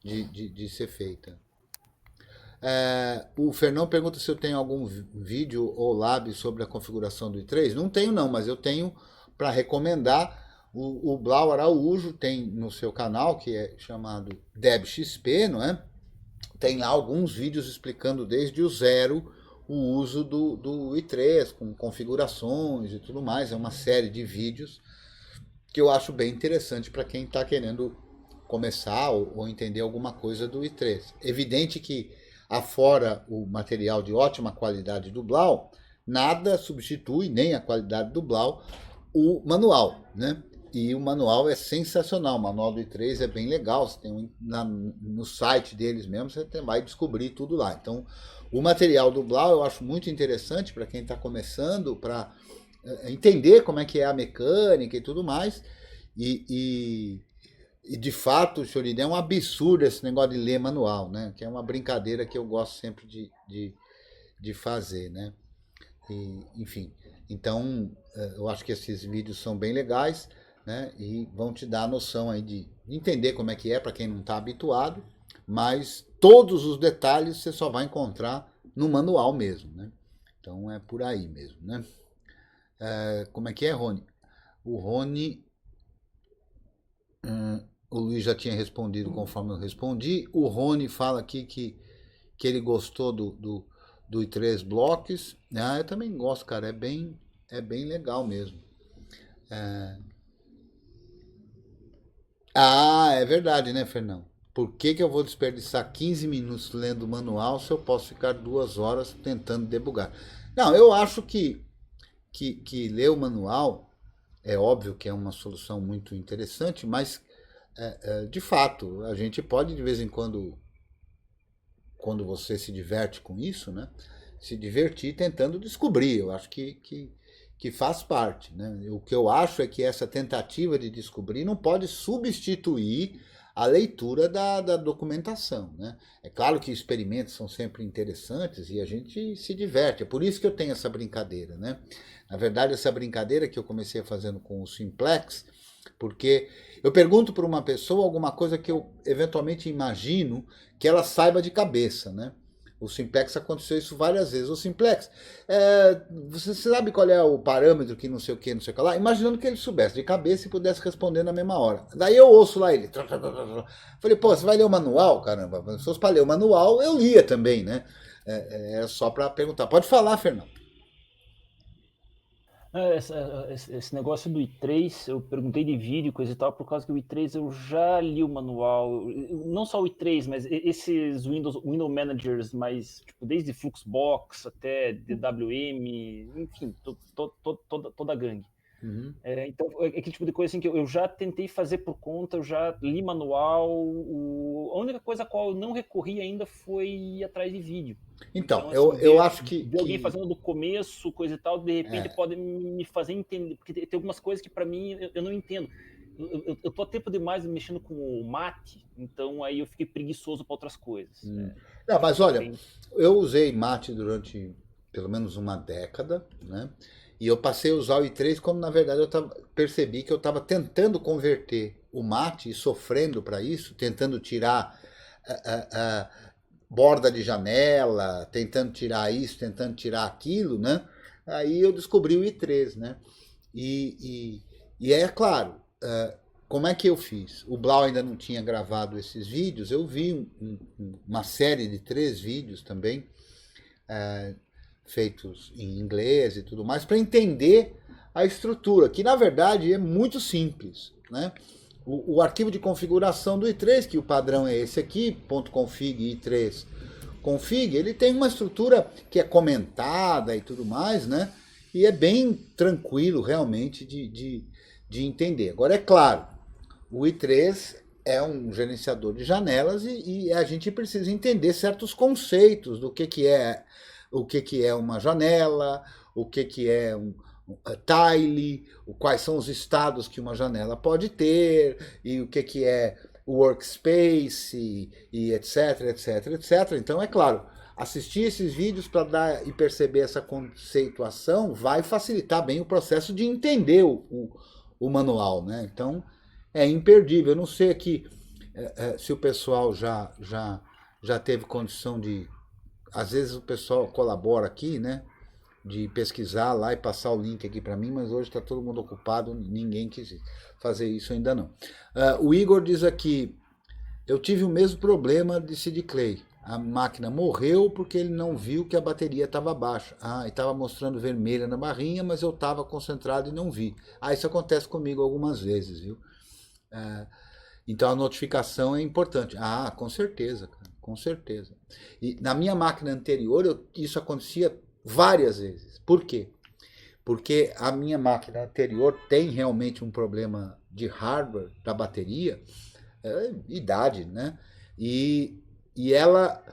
de ser feita. O Fernão pergunta se eu tenho algum vídeo ou lab sobre a configuração do i3. Não tenho não, mas eu tenho para recomendar. O Blau Araújo tem no seu canal, que é chamado DebXP, não é? Tem lá alguns vídeos explicando desde o zero o uso do i3, com configurações e tudo mais. É uma série de vídeos que eu acho bem interessante para quem está querendo começar ou entender alguma coisa do i3. Evidente que, afora o material de ótima qualidade do Blau, nada substitui, nem a qualidade do Blau, o manual, né? E o manual é sensacional, o manual do i3 é bem legal, você tem no site deles mesmo, você vai descobrir tudo lá. Então, o material do Blau eu acho muito interessante para quem está começando, para entender como é que é a mecânica e tudo mais. E de fato, Chorinho, é um absurdo esse negócio de ler manual, né? Que é uma brincadeira que eu gosto sempre de fazer, né? Enfim, então eu acho que esses vídeos são bem legais, né? E vão te dar a noção aí de entender como é que é para quem não está habituado, mas todos os detalhes você só vai encontrar no manual mesmo, né? Então é por aí mesmo, né? Como é que é, Rony? O Rony... o Luiz já tinha respondido conforme eu respondi. O Rony fala aqui que ele gostou do i3 blocks. Eu também gosto, cara. É bem legal mesmo. É verdade, né, Fernão? Por que eu vou desperdiçar 15 minutos lendo o manual se eu posso ficar 2 horas tentando debugar? Não, eu acho que ler o manual é óbvio que é uma solução muito interessante, mas de fato, a gente pode de vez em quando você se diverte com isso, né? Se divertir tentando descobrir. Eu acho que faz parte, né? O que eu acho é que essa tentativa de descobrir não pode substituir a leitura da documentação, né? É claro que experimentos são sempre interessantes e a gente se diverte. É por isso que eu tenho essa brincadeira, né? Na verdade, essa brincadeira que eu comecei fazendo com o Simplex, porque eu pergunto para uma pessoa alguma coisa que eu eventualmente imagino que ela saiba de cabeça, né? O Simplex aconteceu isso várias vezes. O Simplex, você sabe qual é o parâmetro que não sei o que, não sei o que lá? Imaginando que ele soubesse de cabeça e pudesse responder na mesma hora. Daí eu ouço lá ele. Falei, pô, você vai ler o manual? Caramba, se fosse para ler o manual, eu lia também, né? É só para perguntar. Pode falar, Fernando. Esse negócio do i3, eu perguntei de vídeo, coisa e tal, por causa que o i3 eu já li o manual, não só o i3, mas esses Windows Managers, mais, tipo, desde Fluxbox até DWM, enfim, toda a gangue. Uhum. Então, é aquele tipo de coisa assim que eu já tentei fazer por conta, eu já li manual, a única coisa a qual eu não recorri ainda foi ir atrás de vídeo. Então, assim, eu acho que... ver alguém fazendo do começo, coisa e tal, de repente pode me fazer entender, porque tem algumas coisas que para mim eu não entendo. Eu tô há tempo demais mexendo com o Mate, então aí eu fiquei preguiçoso para outras coisas. Não, mas olha, eu usei Mate durante pelo menos uma década, né? E eu passei a usar o i3 quando na verdade percebi que eu estava tentando converter o Mate e sofrendo para isso, tentando tirar borda de janela, tentando tirar isso, tentando tirar aquilo, né? Aí eu descobri o i3, né? E é claro, como é que eu fiz? O Blau ainda não tinha gravado esses vídeos, eu vi uma série de 3 vídeos também, feitos em inglês e tudo mais, para entender a estrutura, que na verdade é muito simples, né? O arquivo de configuração do i3, que o padrão é esse aqui, .config i3 config, ele tem uma estrutura que é comentada e tudo mais, né? E é bem tranquilo realmente de entender. Agora é claro, o i3 é um gerenciador de janelas e a gente precisa entender certos conceitos do que é uma janela, o que é um tile, quais são os estados que uma janela pode ter, e o que é o workspace, e etc, etc, etc. Então, é claro, assistir esses vídeos para dar e perceber essa conceituação vai facilitar bem o processo de entender o manual, né? Então, é imperdível. Eu não sei aqui se o pessoal já teve condição de... Às vezes o pessoal colabora aqui, né? De pesquisar lá e passar o link aqui para mim, mas hoje está todo mundo ocupado, ninguém quis fazer isso ainda não. O Igor diz aqui, eu tive o mesmo problema de Sid Clay. A máquina morreu porque ele não viu que a bateria estava baixa. E estava mostrando vermelha na barrinha, mas eu estava concentrado e não vi. Isso acontece comigo algumas vezes, viu? Então a notificação é importante. Com certeza, cara, com certeza. E na minha máquina anterior, isso acontecia várias vezes. Por quê? Porque a minha máquina anterior tem realmente um problema de hardware da bateria, idade, né? E ela,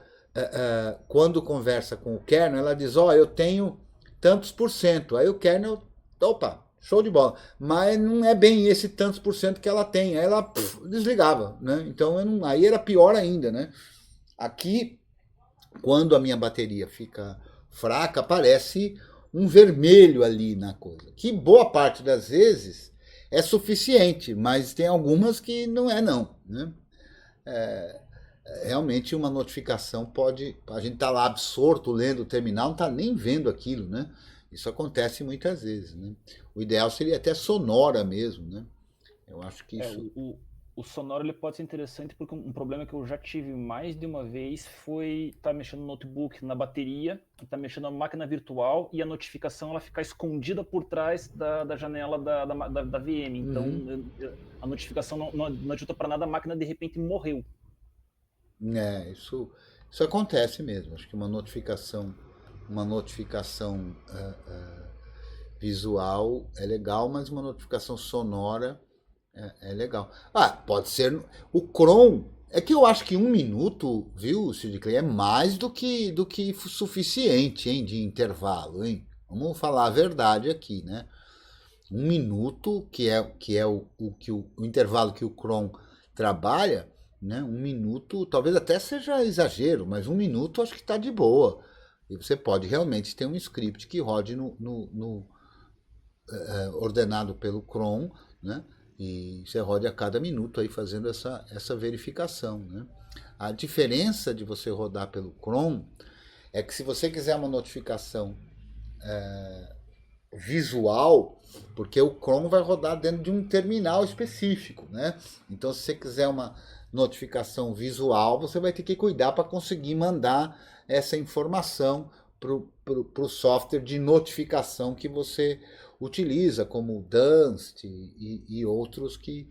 quando conversa com o kernel, ela diz, eu tenho tantos por cento. Aí o kernel, opa, show de bola. Mas não é bem esse tantos por cento que ela tem. Aí ela desligava, né? Então aí era pior ainda, né? Aqui, quando a minha bateria fica fraca, aparece um vermelho ali na coisa, que boa parte das vezes é suficiente, mas tem algumas que não é não, né? Realmente uma notificação pode, a gente tá lá absorto lendo o terminal, não tá nem vendo aquilo, né? Isso acontece muitas vezes, né? O ideal seria até sonora mesmo, né? Eu acho que isso... O sonoro ele pode ser interessante porque um problema que eu já tive mais de uma vez foi estar mexendo no notebook, na bateria, estar mexendo na máquina virtual e a notificação ela ficar escondida por trás da janela da VM. Então a notificação não adianta para nada, a máquina de repente morreu. Isso acontece mesmo. Acho que uma notificação uma notificação visual é legal, mas uma notificação sonora é legal. Pode ser. O Chrome. É que eu acho que 1 minuto, viu, Sid Clay, é mais do que suficiente, hein, de intervalo, hein? Vamos falar a verdade aqui, né? 1 minuto, que é o intervalo que o Chrome trabalha, né? 1 minuto, talvez até seja exagero, mas 1 minuto acho que está de boa. E você pode realmente ter um script que rode ordenado pelo Chrome, né? E você rode a cada minuto aí fazendo essa verificação, né? A diferença de você rodar pelo Chrome é que se você quiser uma notificação visual, porque o Chrome vai rodar dentro de um terminal específico, né? Então, se você quiser uma notificação visual, você vai ter que cuidar para conseguir mandar essa informação para o software de notificação que você utiliza, como o Dunst e outros que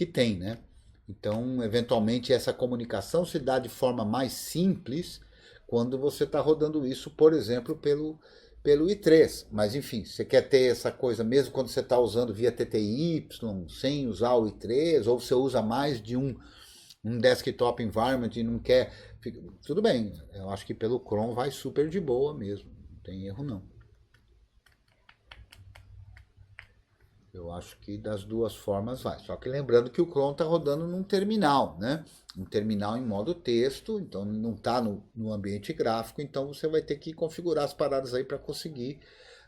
tem, né? Então, eventualmente, essa comunicação se dá de forma mais simples quando você está rodando isso, por exemplo, pelo i3. Mas, enfim, você quer ter essa coisa, mesmo quando você está usando via TTY, sem usar o i3, ou você usa mais de um desktop environment e não quer... Tudo bem, eu acho que pelo Chrome vai super de boa mesmo, não tem erro não. Eu acho que das duas formas vai. Só que lembrando que o Chrome está rodando num terminal, né? Um terminal em modo texto, então não está no ambiente gráfico, então você vai ter que configurar as paradas aí para conseguir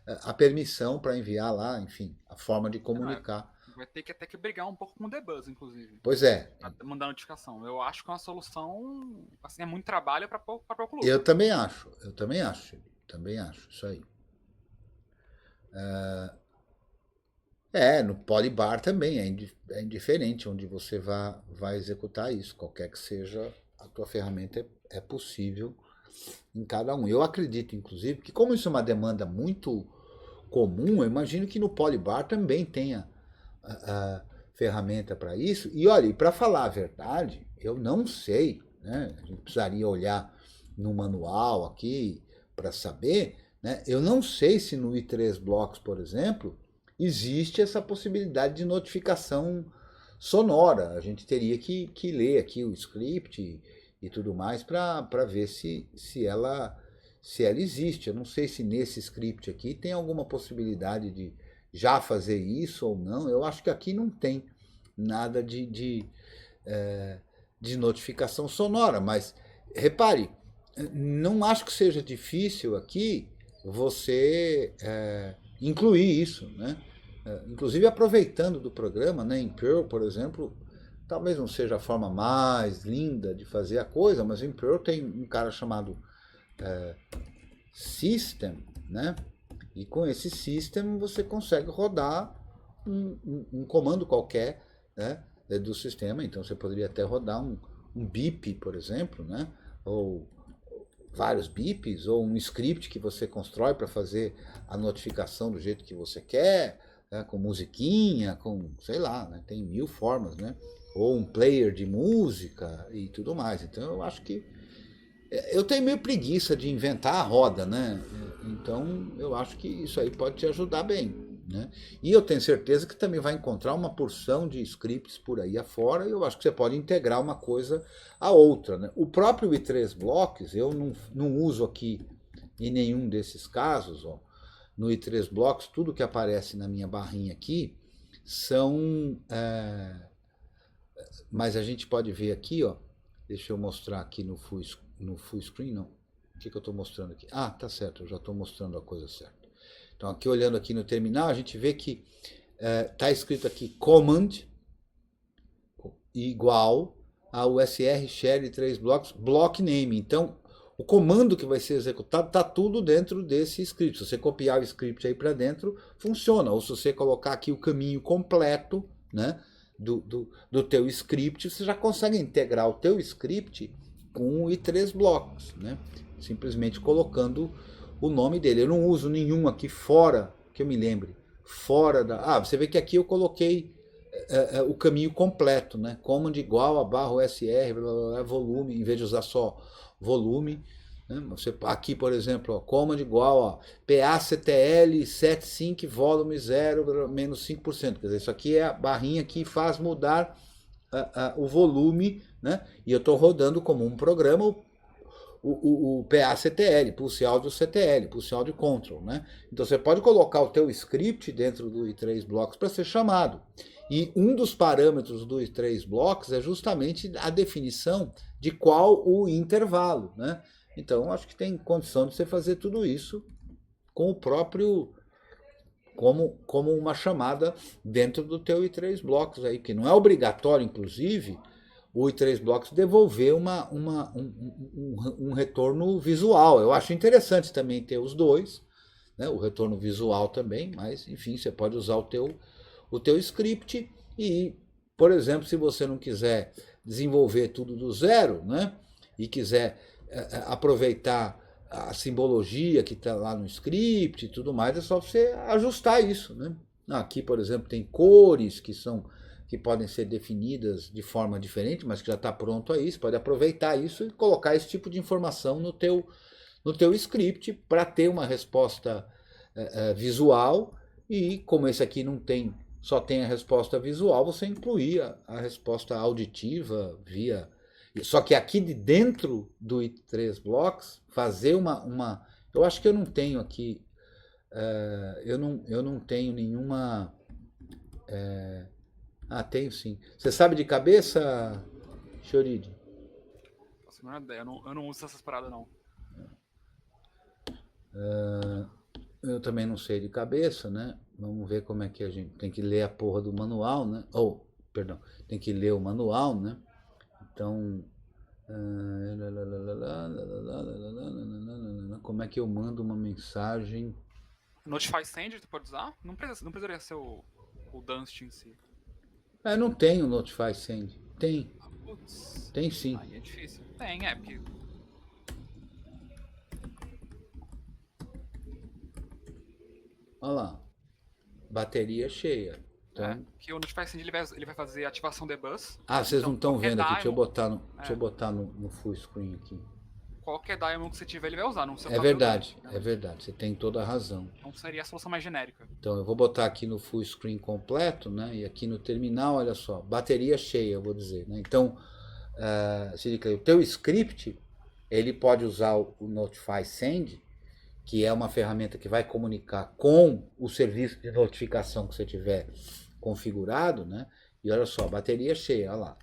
a permissão para enviar lá, enfim, a forma de comunicar. Vai ter que até que brigar um pouco com o debuzz, inclusive. Pois é. Pra mandar notificação. Eu acho que é uma solução, assim, é muito trabalho para pouco lucro. Eu também acho, isso aí. No Polybar também é indiferente onde você vai executar isso. Qualquer que seja a tua ferramenta, é possível em cada um. Eu acredito, inclusive, que como isso é uma demanda muito comum, eu imagino que no Polybar também tenha a ferramenta para isso. E olha, para falar a verdade, eu não sei, né? A gente precisaria olhar no manual aqui para saber, né? Eu não sei se no i3 Blocks, por exemplo, existe essa possibilidade de notificação sonora. A gente teria que ler aqui o script e tudo mais para ver se ela existe. Eu não sei se nesse script aqui tem alguma possibilidade de já fazer isso ou não. Eu acho que aqui não tem nada de notificação sonora, mas repare, não acho que seja difícil aqui você incluir isso, né? Inclusive aproveitando do programa, né, em Perl, por exemplo, talvez não seja a forma mais linda de fazer a coisa, mas em Perl tem um cara chamado System, né? E com esse System você consegue rodar um comando qualquer, né, do sistema. Então você poderia até rodar um BIP, por exemplo, né? Ou vários bips, ou um script que você constrói para fazer a notificação do jeito que você quer, né, com musiquinha, com, sei lá, né, tem 1000 formas, né? Ou um player de música e tudo mais. Então eu acho que eu tenho meio preguiça de inventar a roda, né? Então eu acho que isso aí pode te ajudar bem, né? E eu tenho certeza que também vai encontrar uma porção de scripts por aí afora, e eu acho que você pode integrar uma coisa à outra, né? O próprio i3 Blocks, eu não uso aqui em nenhum desses casos, ó. No i3 Blocks, tudo que aparece na minha barrinha aqui são... mas a gente pode ver aqui, ó. Deixa eu mostrar aqui no full screen, não. O que eu estou mostrando aqui? Ah, tá certo, eu já estou mostrando a coisa certa. Então, aqui olhando aqui no terminal, a gente vê que está escrito aqui command igual ao USR share 3 blocks block name. Então, o comando que vai ser executado está tudo dentro desse script. Se você copiar o script aí para dentro, funciona. Ou se você colocar aqui o caminho completo, né, do teu script, você já consegue integrar o teu script com o i3 Blocks, né? Simplesmente colocando o nome dele. Eu não uso nenhum aqui fora, que eu me lembre, fora da... você vê que aqui eu coloquei o caminho completo, né? Command igual a /USR, blá, blá, blá, volume, em vez de usar só volume, né? Aqui, por exemplo, ó, command igual, ó, PACTL 75 volume 0 menos 5%. Quer dizer, isso aqui é a barrinha que faz mudar o volume, né? E eu estou rodando como um programa o PACTL, Pulse Audio CTL, Pulse Audio Control, né? Então você pode colocar o teu script dentro do i3 Blocks para ser chamado. E um dos parâmetros do i3 Blocks é justamente a definição de qual o intervalo, né? Então acho que tem condição de você fazer tudo isso com o próprio como uma chamada dentro do teu i3 Blocks aí, que não é obrigatório, inclusive, o i3 Blocks devolver um retorno visual. Eu acho interessante também ter os dois, né? O retorno visual também, mas enfim, você pode usar o teu script e, por exemplo, se você não quiser desenvolver tudo do zero, né? E quiser aproveitar a simbologia que está lá no script e tudo mais, é só você ajustar isso, né? Aqui, por exemplo, tem cores que podem ser definidas de forma diferente, mas que já está pronto aí. Você pode aproveitar isso e colocar esse tipo de informação no teu script para ter uma resposta visual. E como esse aqui só tem a resposta visual, você incluir a resposta auditiva via. Só que aqui de dentro do i3 Blocks, fazer uma. Eu acho que eu não tenho aqui. Eu não tenho nenhuma. Tenho sim. Você sabe de cabeça, Choride? Nossa, não é ideia, eu não uso essas paradas, não. Eu também não sei de cabeça, né? Vamos ver como é que a gente tem que ler a porra do manual, né? Perdão, tem que ler o manual, né? Então, como é que eu mando uma mensagem? Notify Send, tu pode usar? Não precisaria ser o Dust em si. Não tem o Notify Send. Tem. Putz. Tem sim. Aí é difícil. Tem, porque... Olha lá. Bateria cheia. Então... que o Notify Send ele vai fazer ativação de bus. Vocês não estão vendo aqui. Deixa eu botar no full screen aqui. Qualquer diamond que você tiver, ele vai usar. Não é verdade, é verdade. Você tem toda a razão. Então seria a solução mais genérica. Então eu vou botar aqui no full screen completo, né? E aqui no terminal, olha só, bateria cheia, eu vou dizer, né? Então, o teu script, ele pode usar o Notify Send, que é uma ferramenta que vai comunicar com o serviço de notificação que você tiver configurado, né? E olha só, bateria cheia, olha lá.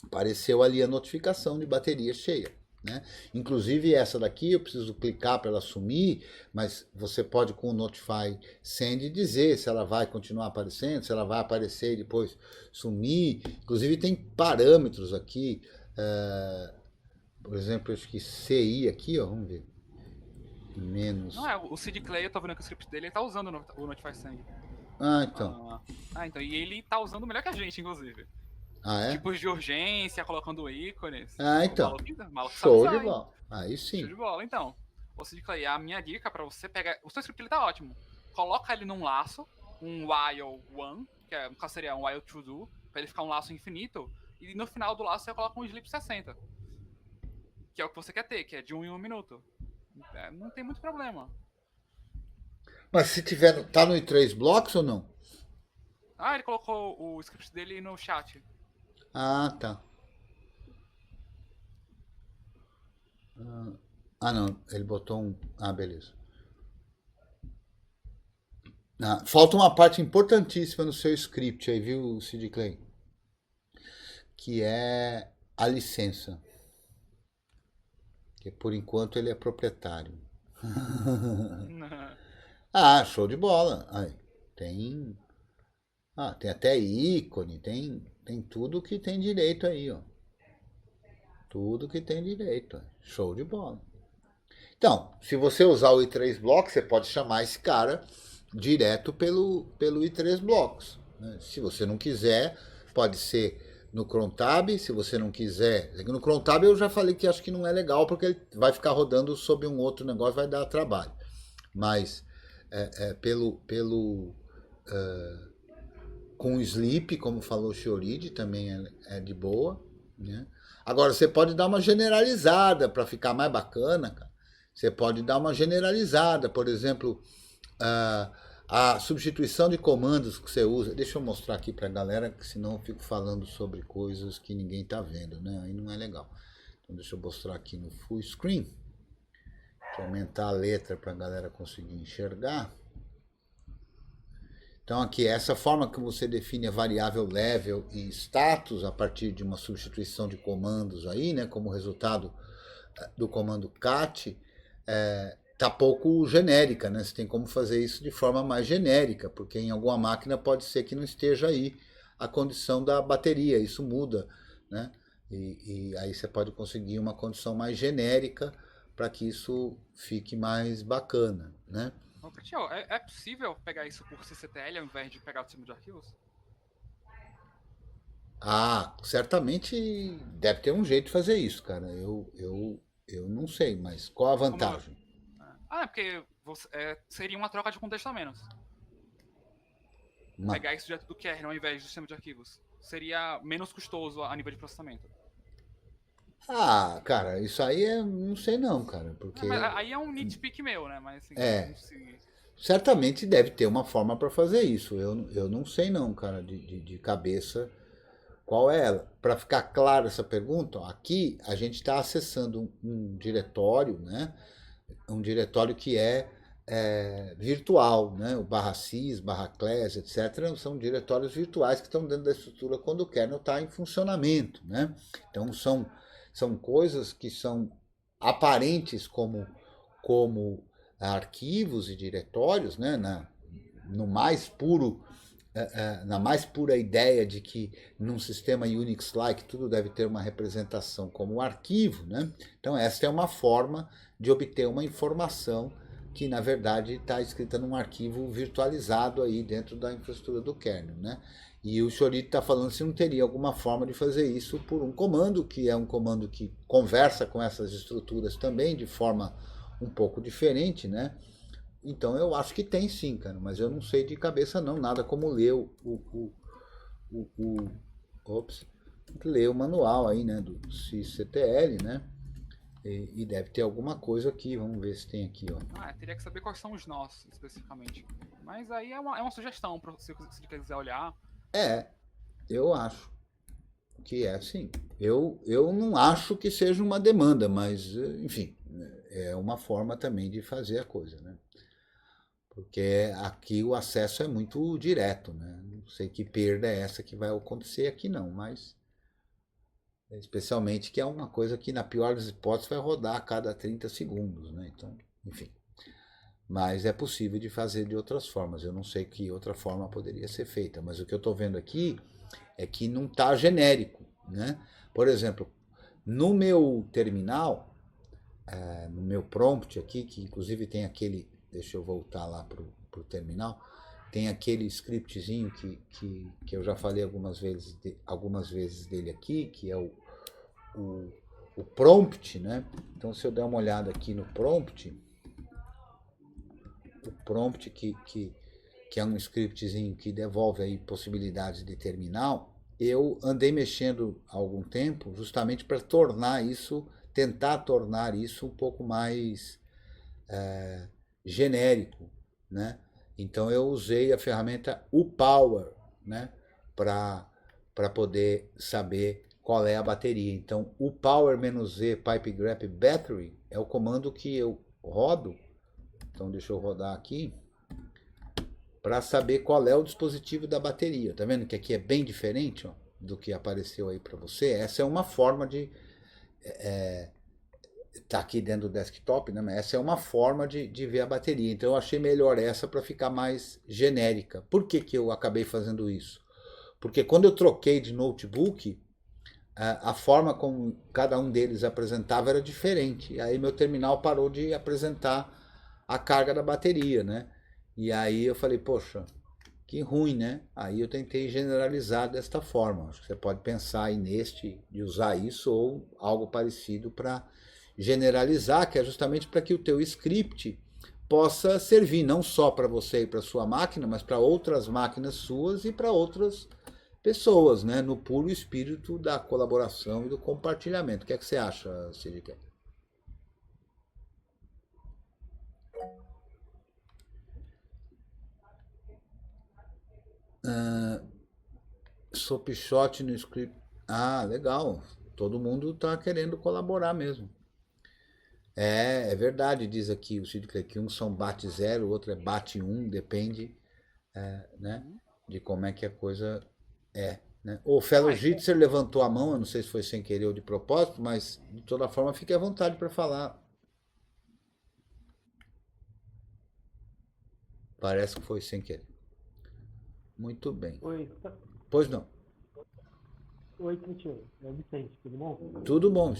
Apareceu ali a notificação de bateria cheia. Né? Inclusive essa daqui eu preciso clicar para ela sumir, mas você pode com o Notify Send dizer se ela vai continuar aparecendo, se ela vai aparecer e depois sumir. Inclusive tem parâmetros aqui, por exemplo, acho que CI aqui, ó, vamos ver. Menos. Não o Sid Clay, eu tô vendo que o script dele, ele tá usando o Notify Send. Então. Então, e ele tá usando melhor que a gente, inclusive. Tipos de urgência, colocando ícones. Então. Maluco show de bola. Aí sim. Show de bola, então. O Sid Clay, a minha dica pra você pegar... O seu script ele tá ótimo. Coloca ele num laço, um while one, que seria um while to do, pra ele ficar um laço infinito, e no final do laço você coloca um sleep 60. Que é o que você quer ter, que é de 1 em 1 minuto. Não tem muito problema. Mas se tiver... Tá no i3 Blocks ou não? Ele colocou o script dele no chat. Tá. Não. Ele botou um... beleza. Falta uma parte importantíssima no seu script aí, viu, Sid Clay? Que é a licença. Que por enquanto ele é proprietário. Show de bola. Aí, tem até ícone, tem tudo que tem direito aí, ó. Tudo que tem direito. Show de bola. Então, se você usar o i3 Blocks, você pode chamar esse cara direto pelo i3 Blocks. Né? Se você não quiser, pode ser no Crontab. Se você não quiser... No Crontab eu já falei que acho que não é legal, porque ele vai ficar rodando sobre um outro negócio, vai dar trabalho. Mas com o Sleep, como falou o Chioride, também é de boa. né? Agora, você pode dar uma generalizada para ficar mais bacana, cara. Você pode dar uma generalizada, por exemplo, a substituição de comandos que você usa. Deixa eu mostrar aqui para a galera, que senão eu fico falando sobre coisas que ninguém está vendo, né? Aí não é legal. Então, deixa eu mostrar aqui no full screen. Deixa eu aumentar a letra para a galera conseguir enxergar. Então aqui, essa forma que você define a variável level e status a partir de uma substituição de comandos aí, né, como resultado do comando cat, tá pouco genérica, né? Você tem como fazer isso de forma mais genérica, porque em alguma máquina pode ser que não esteja aí a condição da bateria, isso muda, né? E aí você pode conseguir uma condição mais genérica para que isso fique mais bacana, né? É possível pegar isso por cctl ao invés de pegar o sistema de arquivos? Ah, certamente deve ter um jeito de fazer isso, cara. Eu não sei, mas qual a vantagem? É porque seria uma troca de contexto a menos. Uma- Pegar isso direto do kernel ao invés do sistema de arquivos. Seria menos custoso a nível de processamento. Ah, cara, isso aí não sei não, cara, porque Mas aí é um nitpick meu, né? Mas assim, É. não sei. certamente deve ter uma forma para fazer isso. Eu não sei não, cara, de cabeça qual é ela. Para ficar claro essa pergunta, ó, aqui a gente está acessando um diretório, né? Um diretório que é virtual, né? O /sys, /class, etc. São diretórios virtuais que estão dentro da estrutura quando o kernel está em funcionamento, né? Então são coisas que são aparentes como arquivos e diretórios, né? No mais puro na mais pura ideia de que num sistema Unix-like tudo deve ter uma representação como arquivo, né? Então essa é uma forma de obter uma informação que na verdade está escrita num arquivo virtualizado aí dentro da infraestrutura do kernel, né? E o Chorito está falando se não teria alguma forma de fazer isso por um comando, que é um comando que conversa com essas estruturas também de forma um pouco diferente, né? Então eu acho que tem sim, cara, mas eu não sei de cabeça não, nada como ler ler o manual aí, né, do sysctl, né? E deve ter alguma coisa aqui, vamos ver se tem aqui, ó. Teria que saber quais são os nossos, especificamente. Mas aí é uma sugestão, se você quiser olhar. Eu acho que é sim. Eu não acho que seja uma demanda, mas, enfim, é uma forma também de fazer a coisa, né? Porque aqui o acesso é muito direto, né? Não sei que perda é essa que vai acontecer aqui não, mas especialmente que é uma coisa que na pior das hipóteses vai rodar a cada 30 segundos, né? Então, enfim. Mas é possível de fazer de outras formas. Eu não sei que outra forma poderia ser feita, mas o que eu estou vendo aqui é que não está genérico, né? Por exemplo, no meu terminal, no meu prompt aqui, que inclusive tem aquele, deixa eu voltar lá para o terminal, tem aquele scriptzinho que eu já falei algumas vezes dele aqui, que é o prompt, né? Então se eu der uma olhada aqui no prompt, o prompt que é um scriptzinho que devolve aí possibilidades de terminal, eu andei mexendo há algum tempo justamente para tentar tornar isso um pouco mais genérico, né? Então eu usei a ferramenta upower, né, para poder saber qual é a bateria. Então upower-z pipegrep battery é o comando que eu rodo. Então deixa eu rodar aqui para saber qual é o dispositivo da bateria. Tá vendo que aqui é bem diferente, ó, do que apareceu aí para você? Essa é uma forma de tá aqui dentro do desktop, né? Mas essa é uma forma de ver a bateria. Então eu achei melhor essa para ficar mais genérica. Por que eu acabei fazendo isso? Porque quando eu troquei de notebook, a forma como cada um deles apresentava era diferente. E aí meu terminal parou de apresentar a carga da bateria, né? E aí eu falei, poxa, que ruim, né? Aí eu tentei generalizar desta forma. Acho que você pode pensar aí de usar isso ou algo parecido para generalizar, que é justamente para que o teu script possa servir não só para você e para sua máquina, mas para outras máquinas suas e para outras pessoas, né? No puro espírito da colaboração e do compartilhamento. O que é que você acha, Cid? Soapshot no script. Ah, legal. Todo mundo está querendo colaborar mesmo. É verdade, diz aqui o Cid Clay, que um são bate 0, o outro é bate 1, depende, né, de como é que a coisa é. Né? O Fellow Jitzer levantou a mão, eu não sei se foi sem querer ou de propósito, mas de toda forma fique à vontade para falar. Parece que foi sem querer. Muito bem. Oi, Pois não. oi, Cristiano. É o Vicente, tudo bom? Tudo bom.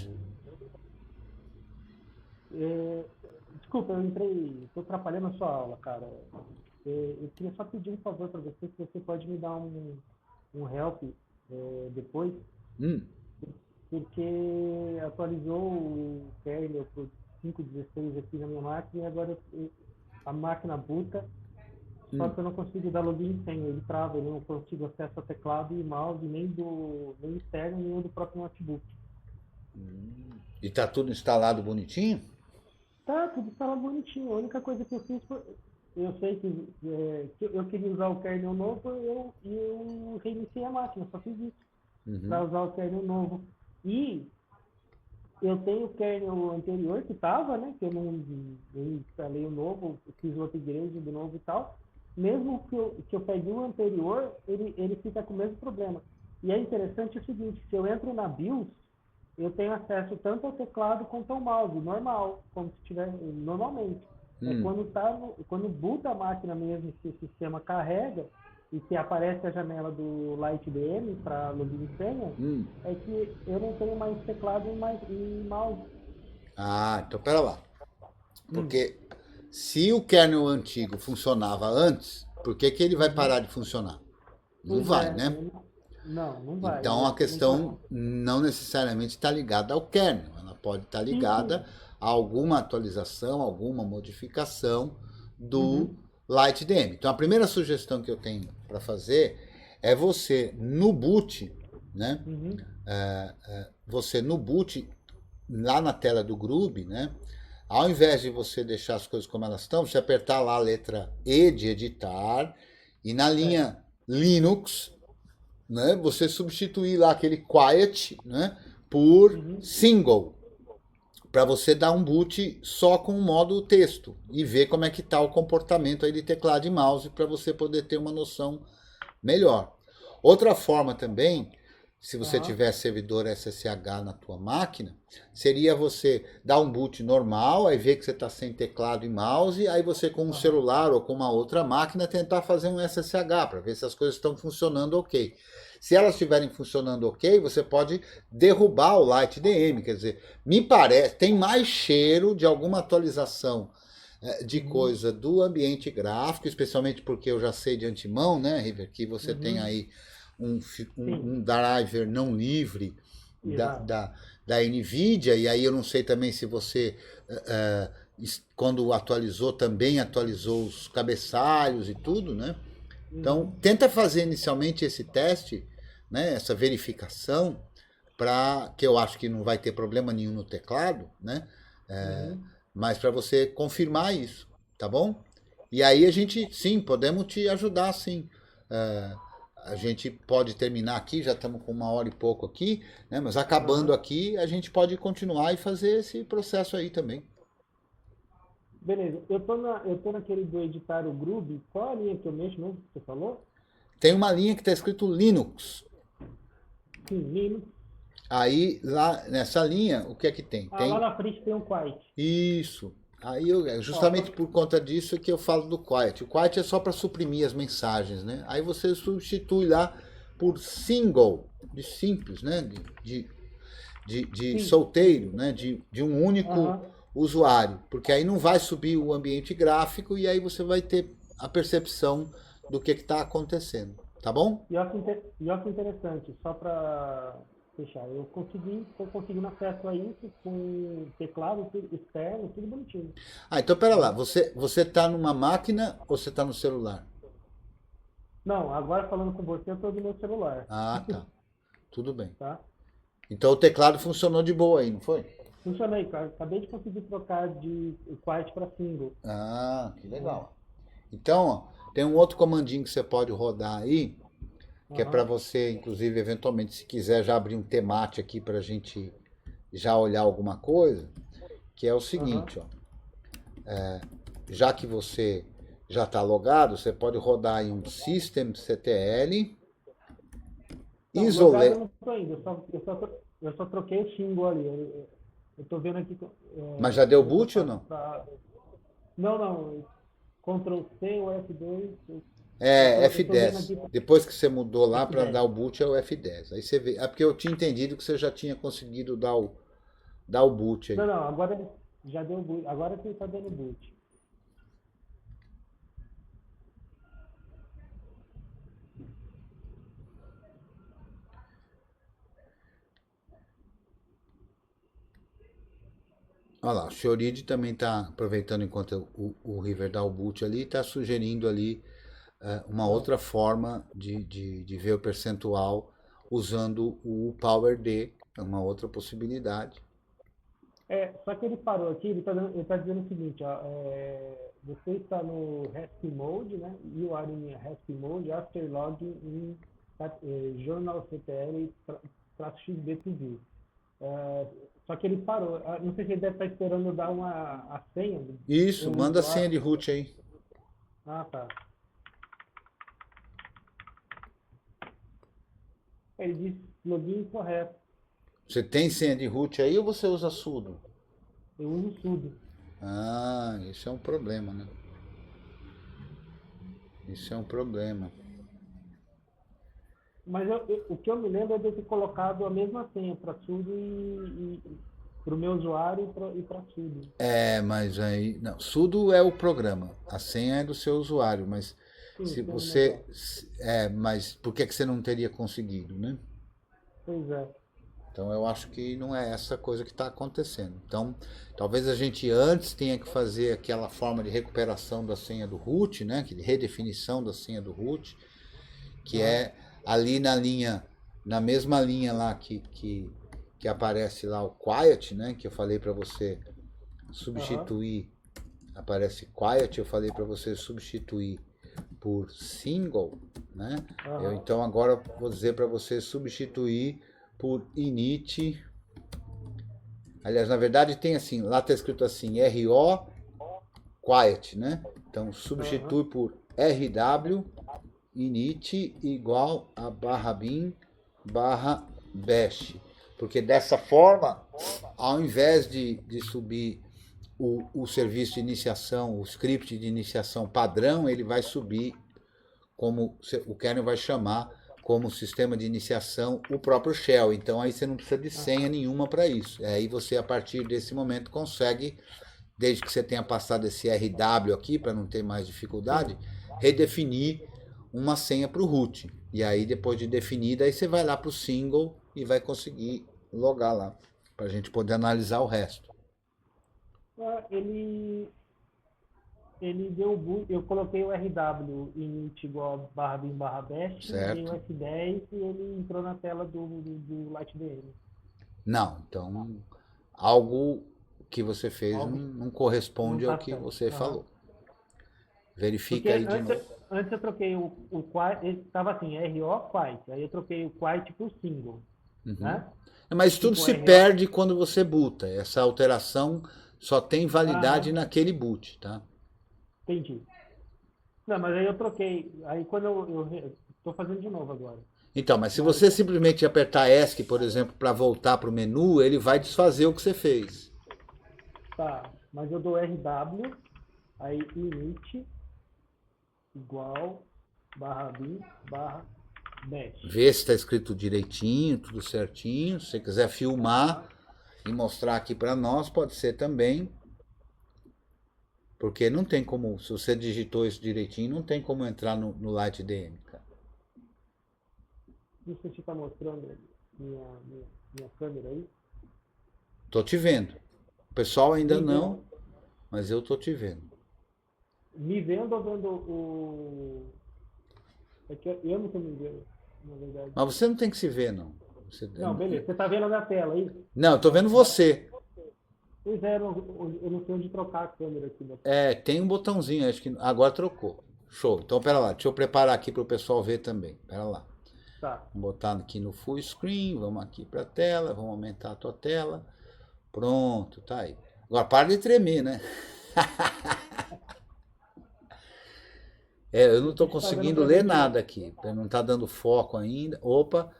Desculpa, eu entrei, estou atrapalhando a sua aula, cara. Eu queria só pedir um favor para você, se você pode me dar um help depois, porque atualizou o kernel por 5.16 aqui na minha máquina e agora a máquina boota, só que eu não consigo dar login e senha, ele trava, eu não consigo acesso ao teclado e mouse, nem externo, nem do próprio notebook. E tá tudo instalado bonitinho? Tá, tudo estava bonitinho. A única coisa que eu fiz foi. Eu sei que eu queria usar o kernel novo eu reiniciei a máquina, só fiz isso. Para usar o kernel novo. E eu tenho o kernel anterior que estava, né? Que eu instalei o novo, fiz o upgrade do novo e tal. Mesmo que eu pegue o anterior, ele fica com o mesmo problema. E é interessante o seguinte, se eu entro na BIOS, eu tenho acesso tanto ao teclado quanto ao mouse, normal, como se estiver normalmente. Quando boota a máquina mesmo, que o sistema carrega e que aparece a janela do LightDM para login e senha, é que eu não tenho mais teclado e mouse. Ah, então pera lá. Porque se o kernel antigo funcionava antes, por que ele vai parar de funcionar? Não vai, né? Não vai. Então a questão não necessariamente está ligada ao kernel, ela pode estar ligada a alguma atualização, alguma modificação do LightDM. Então a primeira sugestão que eu tenho para fazer é você no boot, né? Você no boot, lá na tela do Groove, né? Ao invés de você deixar as coisas como elas estão, você apertar lá a letra E de editar e na linha Linux, né, você substituir lá aquele quiet, né, por single, para você dar um boot só com o modo texto e ver como é que está o comportamento aí de teclado e mouse para você poder ter uma noção melhor. Outra forma também, se você tiver servidor SSH na tua máquina, seria você dar um boot normal, aí ver que você está sem teclado e mouse, aí você com um celular ou com uma outra máquina tentar fazer um SSH para ver se as coisas estão funcionando ok. Se elas estiverem funcionando ok, você pode derrubar o LightDM, quer dizer, me parece, tem mais cheiro de alguma atualização de coisa do ambiente gráfico, especialmente porque eu já sei de antemão, né, River, que você tem aí um driver não livre da NVIDIA, e aí eu não sei também se você, quando atualizou, também atualizou os cabeçalhos e tudo, né? Então, tenta fazer inicialmente esse teste, né, essa verificação, que eu acho que não vai ter problema nenhum no teclado, né? Mas para você confirmar isso, tá bom? E aí a gente, sim, podemos te ajudar, sim. A gente pode terminar aqui, já estamos com 1 hora e pouco aqui, né? Mas acabando aqui, a gente pode continuar e fazer esse processo aí também. Beleza, eu tô naquele do editar o Groove, qual a linha que eu mexo mesmo que você falou? Tem uma linha que está escrito Linux. Sim, Linux. Aí, lá nessa linha, o que é que tem? Lá na frente tem um quiet. Isso. Aí, justamente por conta disso é que eu falo do quiet. O quiet é só para suprimir as mensagens, né? Aí você substitui lá por single, de simples, né? De solteiro, né? De um único usuário. Porque aí não vai subir o ambiente gráfico e aí você vai ter a percepção do que está acontecendo. Tá bom? E olha que interessante, só para fechar, eu tô conseguindo acesso a isso com teclado externo, tudo bonitinho. Então pera lá, você tá numa máquina ou você tá no celular? Não, agora falando com você, eu tô do meu celular. Ah, tá. Tudo bem. Tá? Então o teclado funcionou de boa aí, não foi? Funcionei, cara. Acabei de conseguir trocar de quiet para single. Ah, que legal. Então, ó, tem um outro comandinho que você pode rodar aí, que é para você, inclusive, eventualmente, se quiser já abrir um temate aqui para a gente já olhar alguma coisa, que é o seguinte, ó. Já que você já está logado, você pode rodar aí um systemctl Não, isolate. logado eu não tô ainda, eu só troquei o single ali. Eu tô vendo aqui. Mas já deu boot ou não? Não. Ctrl C, o F2. É, eu tô vendo F10. aqui. Depois que você mudou lá para F10. dar o boot é o F10. Aí você vê. É porque eu tinha entendido que você já tinha conseguido dar o boot aí. Não, agora ele já deu boot. Agora que ele tá dando boot. Olha lá, o Shorid também está aproveitando enquanto o River dá o boot ali, está sugerindo ali uma outra forma de ver o percentual usando o PowerD, é uma outra possibilidade. Só que ele parou aqui, ele tá dizendo o seguinte, ó, você está no REST mode, né? You are in REST mode after login in journal CTL -xd to view. Só que ele parou. Não sei se ele deve estar esperando eu dar a senha. Isso, manda a senha de root aí. Ah, tá. Ele diz login incorreto. Você tem senha de root aí ou você usa sudo? Eu uso sudo. Ah, isso é um problema, né? Isso é um problema. Mas o que eu me lembro é de eu ter colocado a mesma senha para sudo e para o meu usuário e para sudo. Mas aí. Não, sudo é o programa. A senha é do seu usuário, mas Sim, se então, você. Mas por que você não teria conseguido, né? Pois é. Então eu acho que não é essa coisa que está acontecendo. Então, talvez a gente antes tenha que fazer aquela forma de recuperação da senha do root, né? De redefinição da senha do root, que é ali na mesma linha lá que aparece lá o quiet, né? Que eu falei para você substituir, aparece quiet, eu falei para você substituir por single, né? Então agora eu vou dizer para você substituir por init. Aliás, na verdade tem assim, lá está escrito assim, RO quiet, né? Então substitui por RW init igual a /bin /bash. Porque dessa forma, ao invés de subir o serviço de iniciação, o script de iniciação padrão, ele vai subir como o kernel vai chamar como sistema de iniciação o próprio shell. Então aí você não precisa de senha nenhuma para isso. Aí você, a partir desse momento, consegue, desde que você tenha passado esse RW aqui, para não ter mais dificuldade, redefinir uma senha para o root. E aí, depois de definida, aí você vai lá para o single e vai conseguir logar lá, para a gente poder analisar o resto. Ele deu boot, eu coloquei o RW init igual a /bin /bash, e o F10 e ele entrou na tela do LightDM. Não, então algo que você fez não corresponde ao que você falou. Verifica aí de novo. Antes eu troquei o quiet, ele estava assim, RO quiet, aí eu troquei o quiet por single. Né? Mas tudo se perde quando você boota. Essa alteração só tem validade naquele boot, tá? Entendi. Não, mas aí eu troquei. Aí quando eu tô fazendo de novo agora. Então, mas se você simplesmente apertar ESC, por exemplo, para voltar para o menu, ele vai desfazer o que você fez. Tá, mas eu dou RW, aí init igual /bin /bash. Vê se está escrito direitinho, tudo certinho. Se você quiser filmar e mostrar aqui para nós, pode ser também. Porque não tem como, se você digitou isso direitinho, não tem como entrar no LightDM, cara. Não sei se está mostrando minha câmera aí. Tô te vendo. O pessoal ainda não, mas eu tô te vendo. Me vendo ou vendo o... É que eu não tô me vendo, na verdade. Mas você não tem que se ver, não. Não, beleza. Você tá vendo na tela aí? Não, eu tô vendo você. Pois é, eu não sei onde trocar a câmera aqui. Tem um botãozinho, acho que agora trocou. Show. Então, pera lá, deixa eu preparar aqui para o pessoal ver também. Pera lá. Tá. Vamos botar aqui no full screen, vamos aqui para a tela, vamos aumentar a tua tela. Pronto, tá aí. Agora para de tremer, né? Eu não estou conseguindo ler nada aqui. Não está dando foco ainda. Opa.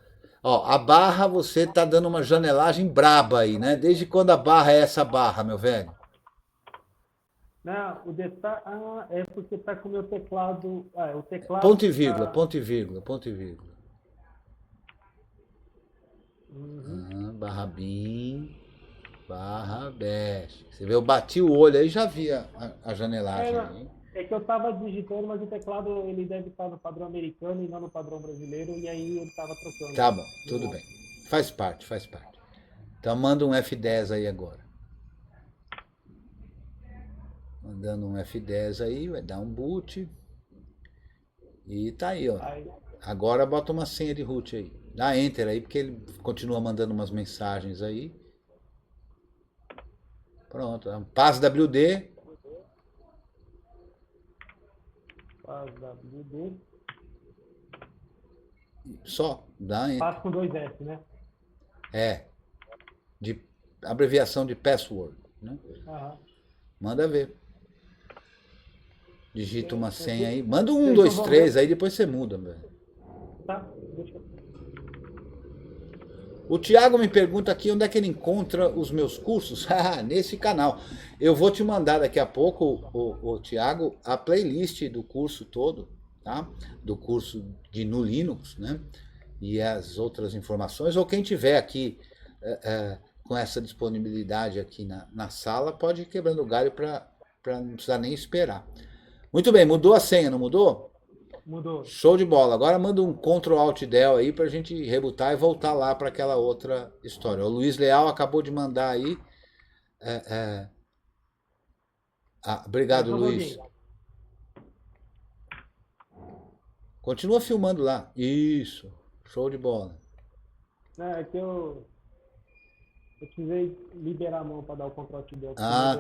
Ó, a barra você está dando uma janelagem braba aí, né? Desde quando a barra é essa barra, meu velho? Não, o detalhe é porque tá com o meu teclado. O teclado. Ponto e vírgula, ponto e vírgula, ponto e vírgula. Barra BIM, barra bash. Você vê, eu bati o olho aí já vi a janelagem. É que eu tava digitando, mas o teclado ele deve estar no padrão americano e não no padrão brasileiro, e aí ele tava trocando. Tá bom, tudo bem. Faz parte, faz parte. Então manda um F10 aí agora. Mandando um F10 aí, vai dar um boot. E tá aí, ó. Agora bota uma senha de root aí. Dá Enter aí, porque ele continua mandando umas mensagens aí. Pronto. Paz WD. Paz WD. Só, dá Enter. Paz com 2 S, né? De abreviação de password, né? Manda ver. Digita uma senha aí. Manda um 1, 2, 3 aí, depois você muda, velho. Tá, deixa eu... O Thiago me pergunta aqui onde é que ele encontra os meus cursos. Nesse canal. Eu vou te mandar daqui a pouco, o Thiago, a playlist do curso todo, tá? Do curso de GNU Linux, né? E as outras informações. Ou quem tiver aqui com essa disponibilidade aqui na sala, pode ir quebrando o galho para não precisar nem esperar. Muito bem, mudou a senha, não mudou? Mudou. Show de bola. Agora manda um Ctrl Alt Del aí pra gente rebutar e voltar lá para aquela outra história. O Luiz Leal acabou de mandar aí. Obrigado, Luiz. Continua filmando lá. Isso. Show de bola. É que eu precisei liberar a mão para dar o Ctrl Alt Del. Tá.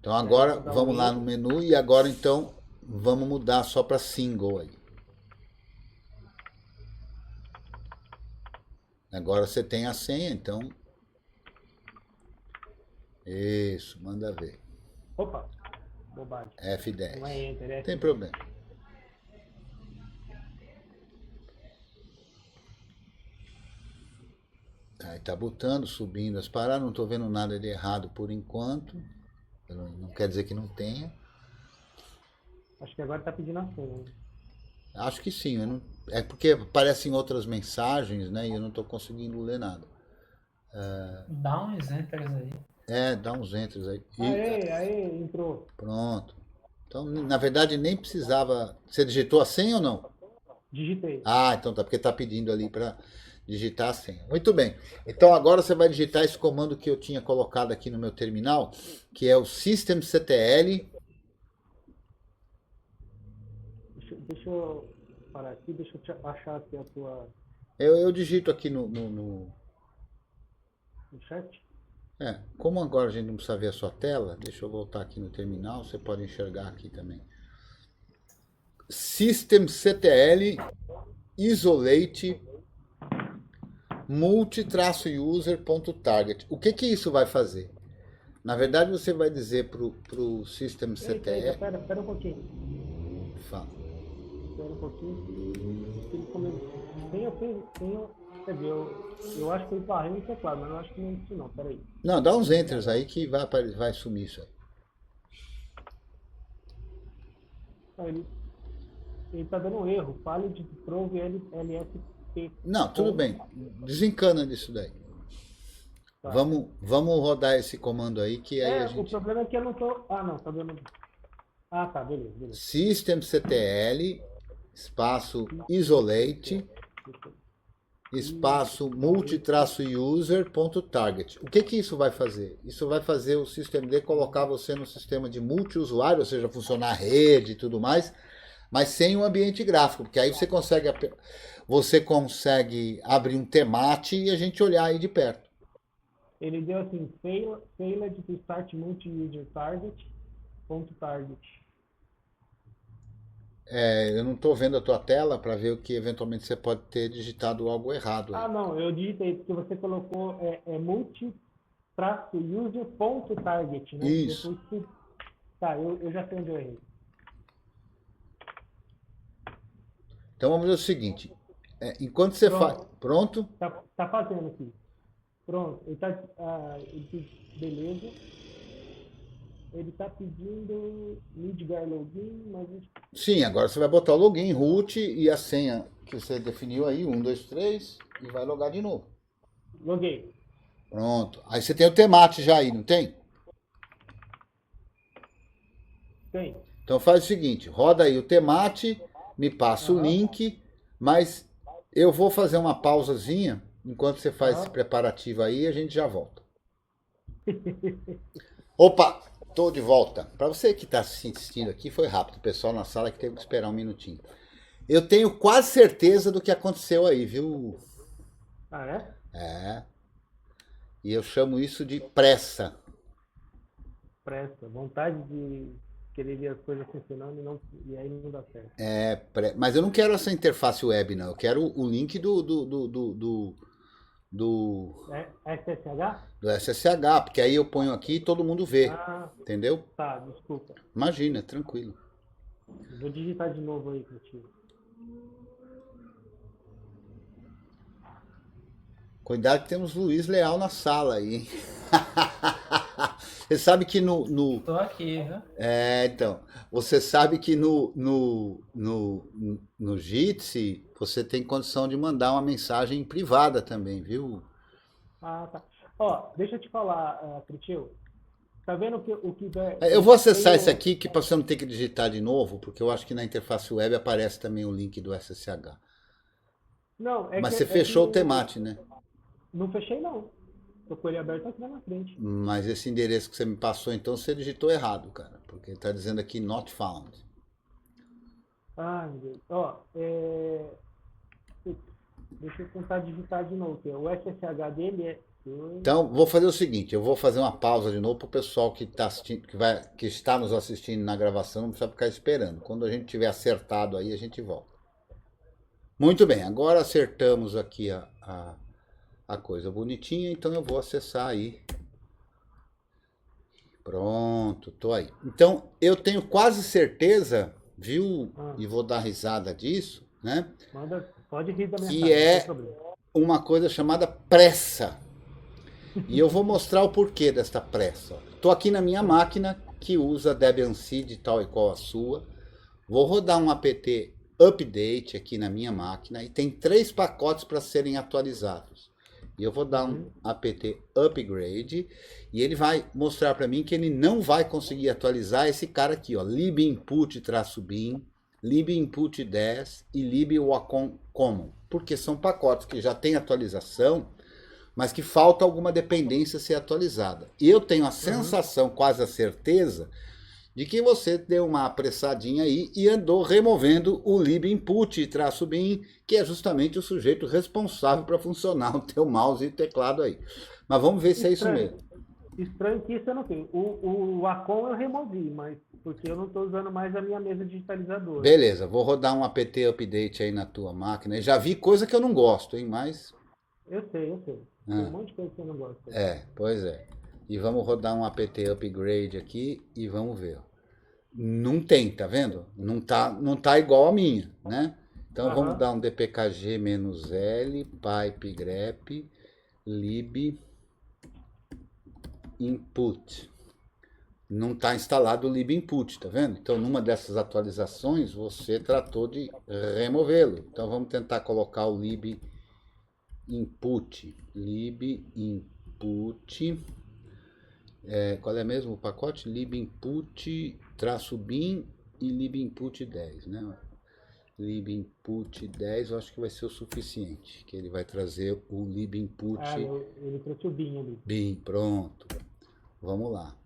Então agora vamos lá no menu e agora então vamos mudar só para single aí. Agora você tem a senha, então. Isso, manda ver. Opa, bobagem. F10. Não é Enter, é Tem problema. Aí tá botando, subindo as paradas, não tô vendo nada de errado por enquanto. Não quer dizer que não tenha. Acho que agora está pedindo a senha. Acho que sim. É porque aparecem outras mensagens, né? E eu não estou conseguindo ler nada. Dá uns enters aí. Dá uns enters aí. Aí, entrou. Pronto. Então, na verdade, nem precisava... Você digitou a senha ou não? Digitei. Então tá, porque tá pedindo ali para digitar a senha. Muito bem. Então agora você vai digitar esse comando que eu tinha colocado aqui no meu terminal, que é o systemctl. Deixa eu parar aqui, deixa eu achar aqui a tua... Eu digito aqui no chat? Como agora a gente não precisa ver a sua tela, deixa eu voltar aqui no terminal, você pode enxergar aqui também. Systemctl isolate multi-user.target. O que isso vai fazer? Na verdade, você vai dizer para o systemctl... Espera um pouquinho. Fala. Espera um pouquinho. Quer dizer, eu acho que eu esbarrei no teclado, mas eu acho que não é isso não, peraí. Não, dá uns enters aí que vai sumir isso aí. Ele tá dando um erro, falha de prove LSP. Não, tudo bem. Desencana disso daí. Tá. Vamos rodar esse comando aí que aí a gente... O problema é que eu não tô... não, tá dando... tá, beleza. Systemctl espaço isolate espaço multi-user.target. O que isso vai fazer? Isso vai fazer o systemd colocar você no sistema de multi-usuário, ou seja, funcionar a rede e tudo mais, mas sem um ambiente gráfico, porque aí você consegue abrir um temate e a gente olhar aí de perto. Ele deu assim, failed to start multi-user target. Eu não estou vendo a tua tela para ver o que eventualmente você pode ter digitado algo errado aí. Não, eu digitei porque você colocou multi-user.target, né? Isso. Depois Tá, eu já sei onde eu errei. Então vamos fazer o seguinte, enquanto você faz... Pronto? Tá fazendo aqui. Pronto, beleza. Ele tá pedindo Midgar login, mas... Sim, agora você vai botar o login, root e a senha que você definiu aí, 1, 2, 3, e vai logar de novo. Loguei. Pronto. Aí você tem o temate já aí, não tem? Tem. Então faz o seguinte, roda aí o temate, me passa o link, mas eu vou fazer uma pausazinha, enquanto você faz esse preparativo aí, a gente já volta. Opa! Tô de volta. Para você que está assistindo aqui, foi rápido. O pessoal na sala que teve que esperar um minutinho. Eu tenho quase certeza do que aconteceu aí, viu? Ah, é? É. E eu chamo isso de pressa. Pressa. Vontade de querer ver as coisas funcionando e aí não dá certo. Mas eu não quero essa interface web, não. Eu quero o link do SSH? Do SSH, porque aí eu ponho aqui e todo mundo vê. Entendeu? Tá, desculpa. Imagina, tranquilo. Vou digitar de novo aí pra ti. Cuidado que temos Luiz Leal na sala aí, hein? Você sabe que Tô aqui, viu? Então. Você sabe que no Jitsi você tem condição de mandar uma mensagem privada também, viu? Tá. Ó, deixa eu te falar, Critil. Tá vendo o que... Eu vou acessar esse aqui que para você não ter que digitar de novo, porque eu acho que na interface web aparece também o link do SSH. Não, Mas você fechou o temate, né? Não fechei, não. Tô com ele aberto aqui na frente. Mas esse endereço que você me passou, então, você digitou errado, cara. Porque ele tá dizendo aqui not found. Meu Deus. Ó, deixa eu tentar digitar de novo. O SSH dele é... Então, vou fazer o seguinte, eu vou fazer uma pausa de novo para o pessoal que está assistindo, que está nos assistindo na gravação, não precisa ficar esperando. Quando a gente tiver acertado aí, a gente volta. Muito bem, agora acertamos aqui a coisa bonitinha, então eu vou acessar aí. Pronto, tô aí. Então, eu tenho quase certeza, viu, e vou dar risada disso, né? Pode rir da minha que cara, é uma coisa chamada pressa. E eu vou mostrar o porquê desta pressa. Estou aqui na minha máquina, que usa Debian Seed tal e qual a sua. Vou rodar um apt update aqui na minha máquina e tem 3 pacotes para serem atualizados. E eu vou dar um apt upgrade e ele vai mostrar para mim que ele não vai conseguir atualizar esse cara aqui, ó, libinput-bin, libinput10 e libwacom common, porque são pacotes que já têm atualização, mas que falta alguma dependência ser atualizada. E eu tenho a sensação, quase a certeza, de que você deu uma apressadinha aí e andou removendo o libinput-bin, que é justamente o sujeito responsável para funcionar o teu mouse e teclado aí. Mas vamos ver se é isso mesmo. Estranho que isso eu não tenho. O Wacom eu removi, mas porque eu não estou usando mais a minha mesa digitalizadora. Beleza, vou rodar um apt update aí na tua máquina. Já vi coisa que eu não gosto, hein, mas... Eu sei. Tem um monte de coisa que eu não gosto. Pois é. E vamos rodar um apt upgrade aqui e vamos ver. Não tem, tá vendo? Não tá igual a minha, né? Então vamos dar um dpkg-l pipe grep lib input. Não está instalado o libinput, tá vendo? Então numa dessas atualizações você tratou de removê-lo. Então vamos tentar colocar o libinput. Qual é mesmo o pacote? Libinput-bin e libinput10, né? libinput 10, eu acho que vai ser o suficiente, que ele vai trazer o libinput. Ele trouxe o bin ali. Bin, pronto. Vamos lá.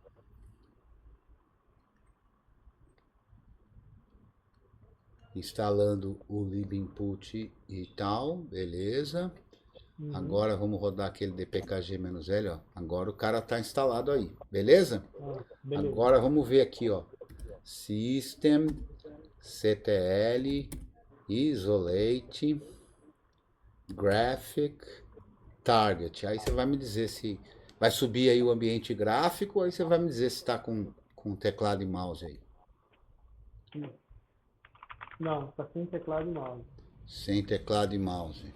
Instalando o libinput e tal, beleza. Agora vamos rodar aquele dpkg-l, ó. Agora o cara tá instalado aí, beleza? Beleza. Agora vamos ver aqui, ó. System, ctl, isolate, graphic, target. Aí você vai me dizer se vai subir aí o ambiente gráfico, aí você vai me dizer se está com teclado e mouse aí. Não, tá sem teclado e mouse. Sem teclado e mouse.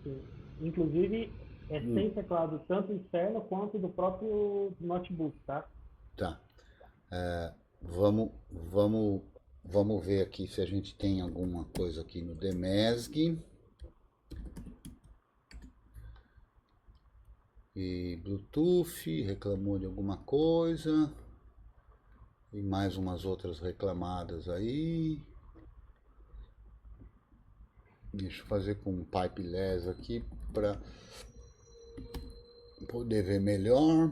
Sim. Inclusive, sem teclado tanto externo quanto do próprio notebook, tá? Tá. Vamos ver aqui se a gente tem alguma coisa aqui no Demesg. E Bluetooth, reclamou de alguma coisa. E mais umas outras reclamadas aí. Deixa eu fazer com um pipeless aqui para poder ver melhor.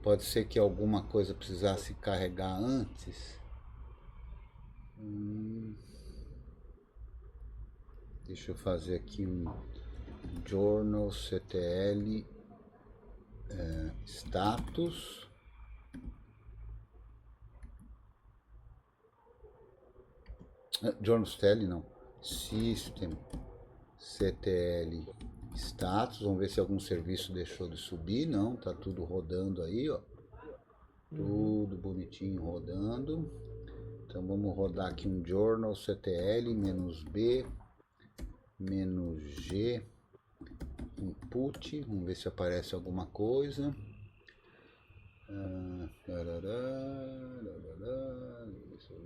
Pode ser que alguma coisa precisasse carregar antes. Deixa eu fazer aqui um journal ctl status. Journal ctl não. System ctl status. Vamos ver se algum serviço deixou de subir. Não, tá tudo rodando aí, ó. Tudo bonitinho rodando. Então vamos rodar aqui um journal ctl -b -g input. Vamos ver se aparece alguma coisa.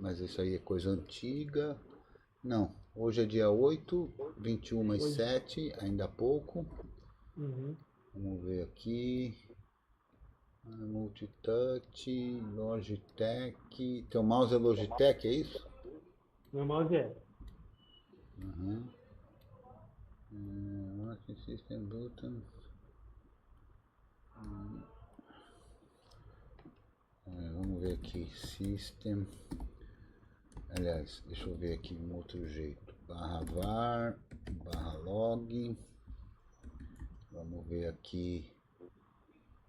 Mas isso aí é coisa antiga. Não, hoje é dia 8, 21h07, ainda há pouco. Vamos ver aqui. Multitouch, Logitech. Teu mouse é Logitech, é isso? Meu mouse é. System button. Vamos ver aqui. System. Aliás, deixa eu ver aqui um outro jeito. /var, /log. Vamos ver aqui.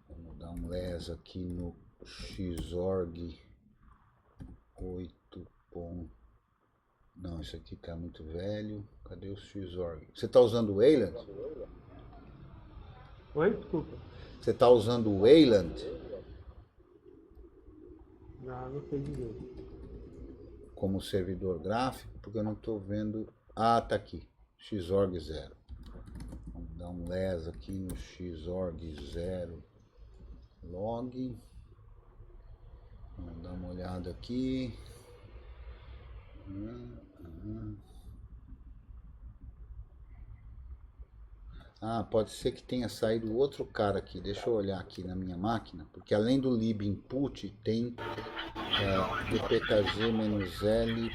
Vamos dar um les aqui no Xorg 8. Não, isso aqui tá muito velho. Cadê o Xorg? Você tá usando o Wayland? Oi, desculpa. Você tá usando o Wayland? Não sei dizer. Como servidor gráfico, porque eu não tô vendo. Ah, tá aqui. Xorg 0. Vamos dar um les aqui no Xorg 0 log. Vamos dar uma olhada aqui. Ah, pode ser que tenha saído outro cara aqui. Deixa eu olhar aqui na minha máquina, porque além do libinput tem dpkg-l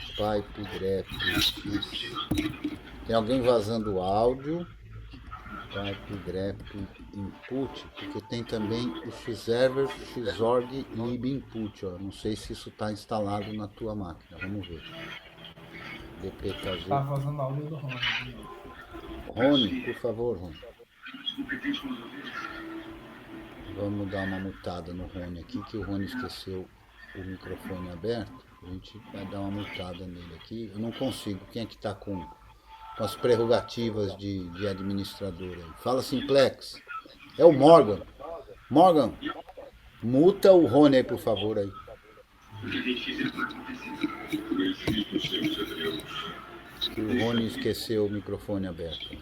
pipegrep. Tem alguém vazando áudio. Pipegrep input, porque tem também o xserver xorg libinput, ó. Não sei se isso está instalado na tua máquina. Vamos ver. dpkg. Tá vazando áudio do Rony. Rony, por favor, Rony. Vamos dar uma mutada no Rony aqui, que o Rony esqueceu o microfone aberto. A gente vai dar uma mutada nele aqui. Eu não consigo. Quem é que está com as prerrogativas de administrador aí? Fala, Simplex. É o Morgan. Morgan, muta o Rony aí, por favor, aí. Que o Rony esqueceu o microfone aberto.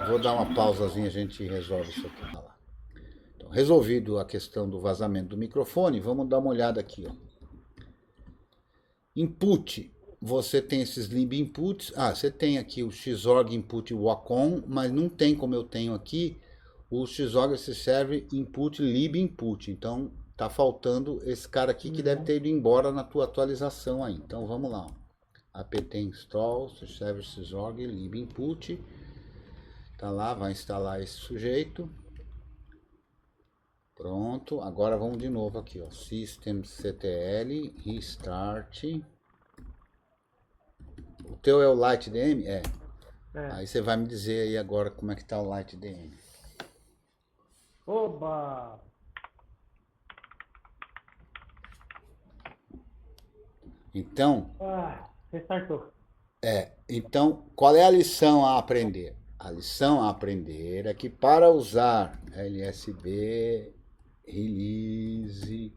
Vou dar uma pausazinha, a gente resolve isso aqui. Então, resolvido a questão do vazamento do microfone, vamos dar uma olhada aqui, ó. Input. você tem esses lib inputs. Você tem aqui o xorg input wacom, mas não tem como eu tenho aqui o xorg se serve input lib input. Então tá faltando esse cara aqui que deve ter ido embora na tua atualização aí. Então vamos lá. apt install serve xorg lib input. Tá lá, vai instalar esse sujeito. Pronto, agora vamos de novo aqui, ó, systemctl restart. O teu é o LightDM? É. Aí você vai me dizer aí agora como é que tá o LightDM. Oba! Então... restartou. Então, qual é a lição a aprender? A lição a aprender é que para usar lsb release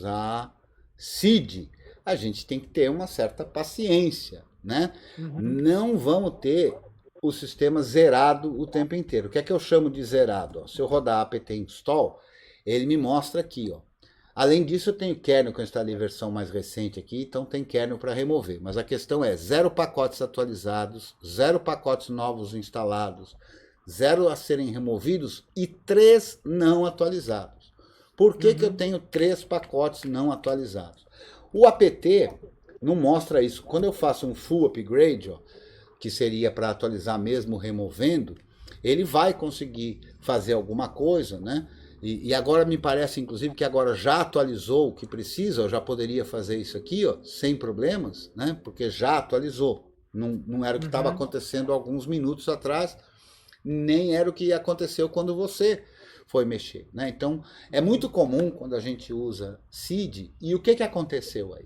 -a seed, a gente tem que ter uma certa paciência, né? Não vamos ter o sistema zerado o tempo inteiro. O que é que eu chamo de zerado? Se eu rodar apt install, ele me mostra aqui, ó. Além disso, eu tenho kernel, que eu instalei a versão mais recente aqui, então tem kernel para remover. Mas a questão é 0 pacotes atualizados, 0 pacotes novos instalados, 0 a serem removidos e 3 não atualizados. Por que que eu tenho 3 pacotes não atualizados? O apt não mostra isso. Quando eu faço um full upgrade, ó, que seria para atualizar mesmo removendo, ele vai conseguir fazer alguma coisa, né? E agora me parece, inclusive, que agora já atualizou o que precisa, eu já poderia fazer isso aqui, ó, sem problemas, né? Porque já atualizou. Não era o que estava acontecendo alguns minutos atrás, nem era o que aconteceu quando você foi mexer, né? Então, é muito comum quando a gente usa seed, e o que aconteceu aí?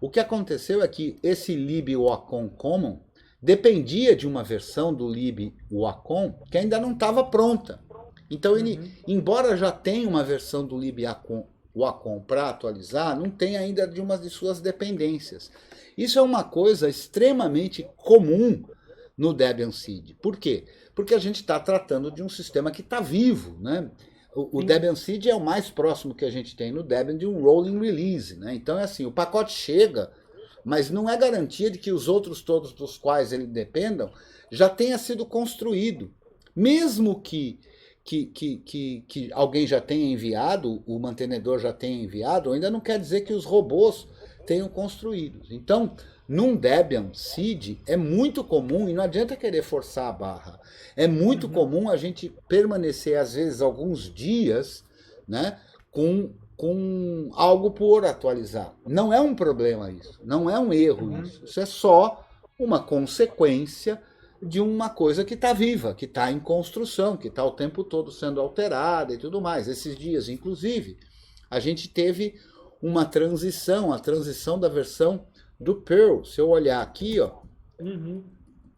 O que aconteceu é que esse lib wacom common dependia de uma versão do lib wacom que ainda não estava pronta. Então, ele, embora já tenha uma versão do lib wacom para atualizar, não tem ainda de uma de suas dependências. Isso é uma coisa extremamente comum no Debian Seed. Por quê? Porque a gente está tratando de um sistema que está vivo, né? O Debian Seed é o mais próximo que a gente tem no Debian de um rolling release, né? Então é assim, o pacote chega, mas não é garantia de que os outros todos dos quais ele dependam já tenha sido construído. Mesmo que alguém já tenha enviado, o mantenedor já tenha enviado, ainda não quer dizer que os robôs tenham construídos. Então, num Debian Seed é muito comum, e não adianta querer forçar a barra, é muito comum a gente permanecer, às vezes, alguns dias, né, com algo por atualizar. Não é um problema isso, não é um erro isso é só uma consequência de uma coisa que está viva, que está em construção, que está o tempo todo sendo alterada e tudo mais. Esses dias, inclusive, a gente teve uma transição, a transição da versão do Perl. Se eu olhar aqui, ó,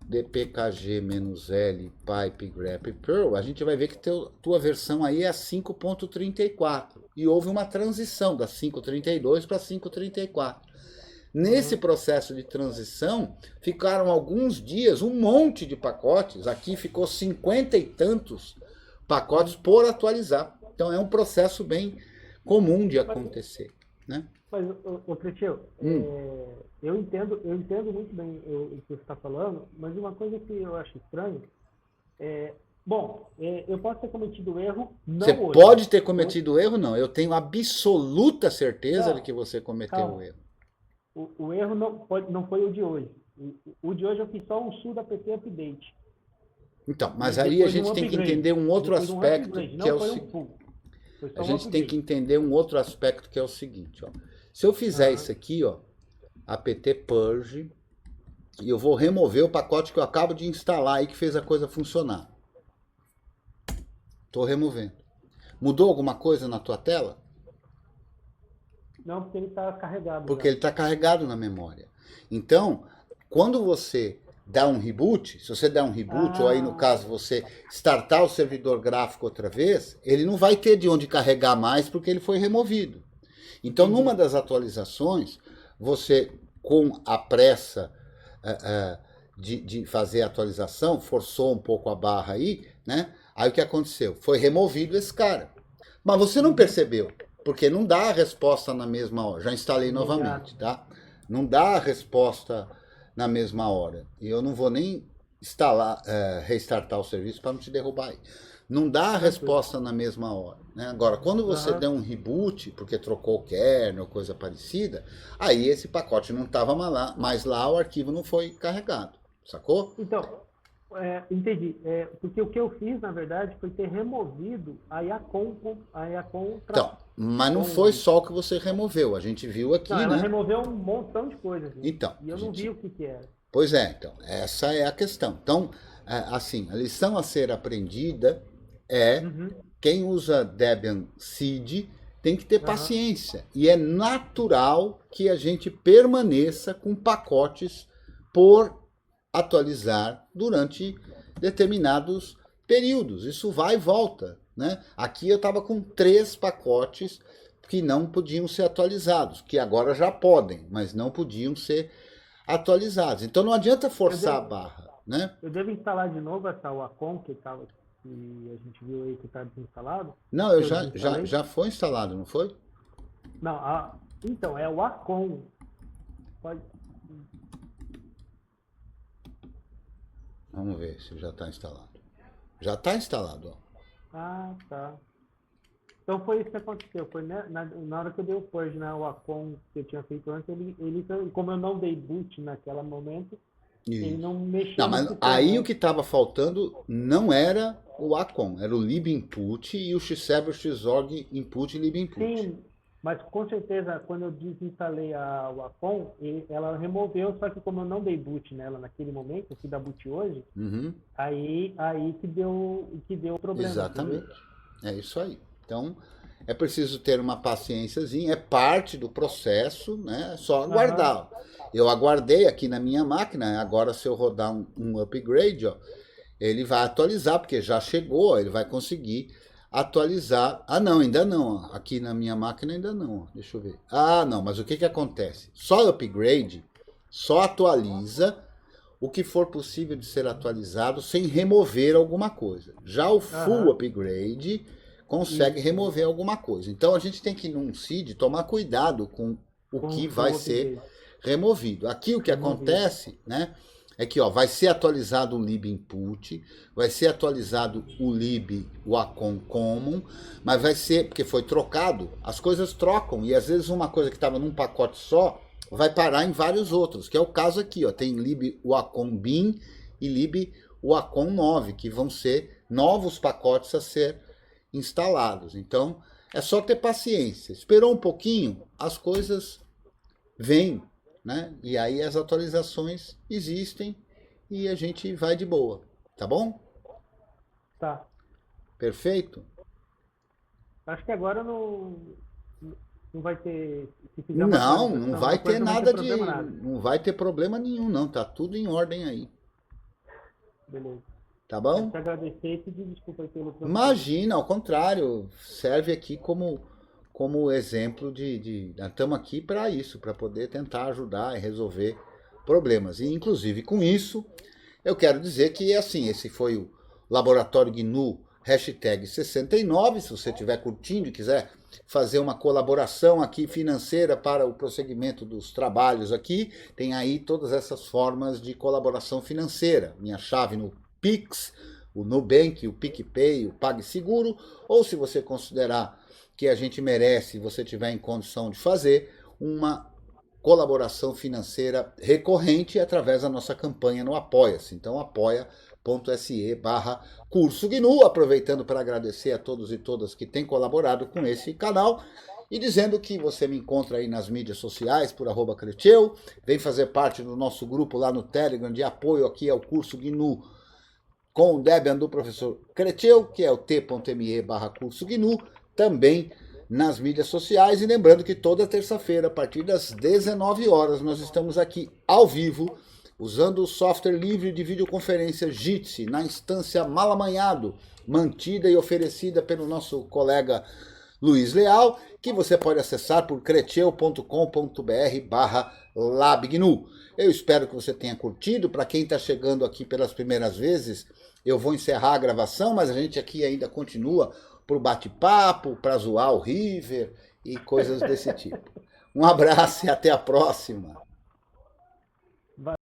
dpkg-l pipe grep Perl, a gente vai ver que tua versão aí é a 5.34. E houve uma transição da 5.32 para 5.34. Nesse processo de transição, ficaram alguns dias, um monte de pacotes, aqui ficou 50 e tantos pacotes por atualizar. Então é um processo bem comum de acontecer, né? Mas, Pretinho, eu entendo muito bem o que você está falando, mas uma coisa que eu acho estranho eu posso ter cometido erro, não você hoje. Pode ter cometido erro, não. Eu tenho absoluta certeza de que você cometeu o erro. O erro não foi o de hoje. O de hoje eu fiz só um sudo apt update. Então, mas aí a gente tem que entender um outro aspecto, que é o seguinte. A gente tem que entender um outro aspecto, que é o seguinte, ó. Se eu fizer isso aqui, ó, apt purge, e eu vou remover o pacote que eu acabo de instalar aí, que fez a coisa funcionar. Estou removendo. Mudou alguma coisa na tua tela? Não, porque ele está carregado. Porque ele está carregado na memória. Então, quando você dá um reboot, se você der um reboot, ou aí no caso você startar o servidor gráfico outra vez, ele não vai ter de onde carregar mais porque ele foi removido. Então, numa das atualizações, você, com a pressa de fazer a atualização, forçou um pouco a barra aí, né? Aí o que aconteceu? Foi removido esse cara. Mas você não percebeu. Porque não dá a resposta na mesma hora. Já instalei novamente, tá? Não dá a resposta na mesma hora. E eu não vou nem restartar o serviço para não te derrubar aí. Não dá a resposta na mesma hora. Né? Agora, quando você der um reboot, porque trocou o kernel, coisa parecida, aí esse pacote não estava mais lá, o arquivo não foi carregado. Sacou? Então, entendi. Porque o que eu fiz, na verdade, foi ter removido a Iacom. Então, mas não foi só o que você removeu. A gente viu aqui, não, ela né? removeu um montão de coisas. Né? Então, e eu não vi o que era. Pois é, então, essa é a questão. Então, assim, a lição a ser aprendida é quem usa Debian Seed tem que ter paciência. E é natural que a gente permaneça com pacotes por atualizar durante determinados períodos. Isso vai e volta. Né? Aqui eu estava com 3 pacotes que não podiam ser atualizados, que agora já podem, mas não podiam ser atualizados. Então não adianta forçar a barra. Né? Eu devo instalar de novo essa Wacom que a gente viu aí que está desinstalado? Não, já foi instalado, não foi? Não, então, é o Wacom. Pode... Vamos ver se já está instalado. Já está instalado. Ó. Ah, tá. Então foi isso que aconteceu. Foi na hora que eu dei o purge na Wacom que eu tinha feito antes, ele como eu não dei boot naquele momento, ele não mexeu. Não, mas aí o que estava faltando não era o Wacom, era o libinput e o xserver xorg input e libinput. Sim, mas com certeza quando eu desinstalei a Wacom, ela removeu, só que como eu não dei boot nela naquele momento, eu fui dar boot hoje, aí que deu problema. Exatamente. Entendeu? É isso aí. Então, é preciso ter uma paciênciazinha, é parte do processo, né? É só aguardar. Eu aguardei aqui na minha máquina, agora se eu rodar um upgrade, ó, ele vai atualizar, porque já chegou, ele vai conseguir atualizar. Ah, não, ainda não. Aqui na minha máquina ainda não. Deixa eu ver. Ah, não, mas o que acontece? Só upgrade, só atualiza o que for possível de ser atualizado sem remover alguma coisa. Já o full upgrade consegue remover alguma coisa. Então a gente tem que, num seed, tomar cuidado com o que vai ser removido. Aqui o que acontece, né, é que vai ser atualizado o libinput, vai ser atualizado o lib Wacom common, mas vai ser, porque foi trocado, as coisas trocam, e às vezes uma coisa que estava num pacote só, vai parar em vários outros, que é o caso aqui, ó, tem lib Wacom bin e lib Wacom 9, que vão ser novos pacotes a ser instalados. Então, é só ter paciência. Esperou um pouquinho, as coisas vêm, né? E aí as atualizações existem e a gente vai de boa. Tá bom? Tá. Perfeito? Acho que agora não vai ter... Não vai ter nada de... Não vai ter problema nenhum, não. Tá tudo em ordem aí. Beleza. Tá bom? Quero te agradecer e pedir desculpa aí pelo problema. Imagina, ao contrário. Serve aqui como exemplo de... Estamos aqui para isso, para poder tentar ajudar e resolver problemas. E, inclusive, com isso, eu quero dizer que, assim, esse foi o Laboratório GNU #69. Se você estiver curtindo e quiser fazer uma colaboração aqui financeira para o prosseguimento dos trabalhos aqui, tem aí todas essas formas de colaboração financeira. Minha chave no Pix, o Nubank, o PicPay, o PagSeguro, ou se você considerar que a gente merece, você tiver em condição de fazer uma colaboração financeira recorrente através da nossa campanha no Apoia-se. Então, apoia.se/Curso GNU, aproveitando para agradecer a todos e todas que têm colaborado com esse canal e dizendo que você me encontra aí nas mídias sociais por @Creteu, vem fazer parte do nosso grupo lá no Telegram de apoio aqui ao Curso GNU com o Debian do professor Creteu, que é o t.me/Curso GNU, também nas mídias sociais. E lembrando que toda terça-feira, a partir das 19 horas, nós estamos aqui ao vivo, usando o software livre de videoconferência Jitsi, na instância Malamanhado, mantida e oferecida pelo nosso colega Luiz Leal, que você pode acessar por creteu.com.br/labgnu. Eu espero que você tenha curtido. Para quem está chegando aqui pelas primeiras vezes, eu vou encerrar a gravação, mas a gente aqui ainda continua para o bate-papo, para zoar o River e coisas desse tipo. Um abraço e até a próxima. Vai.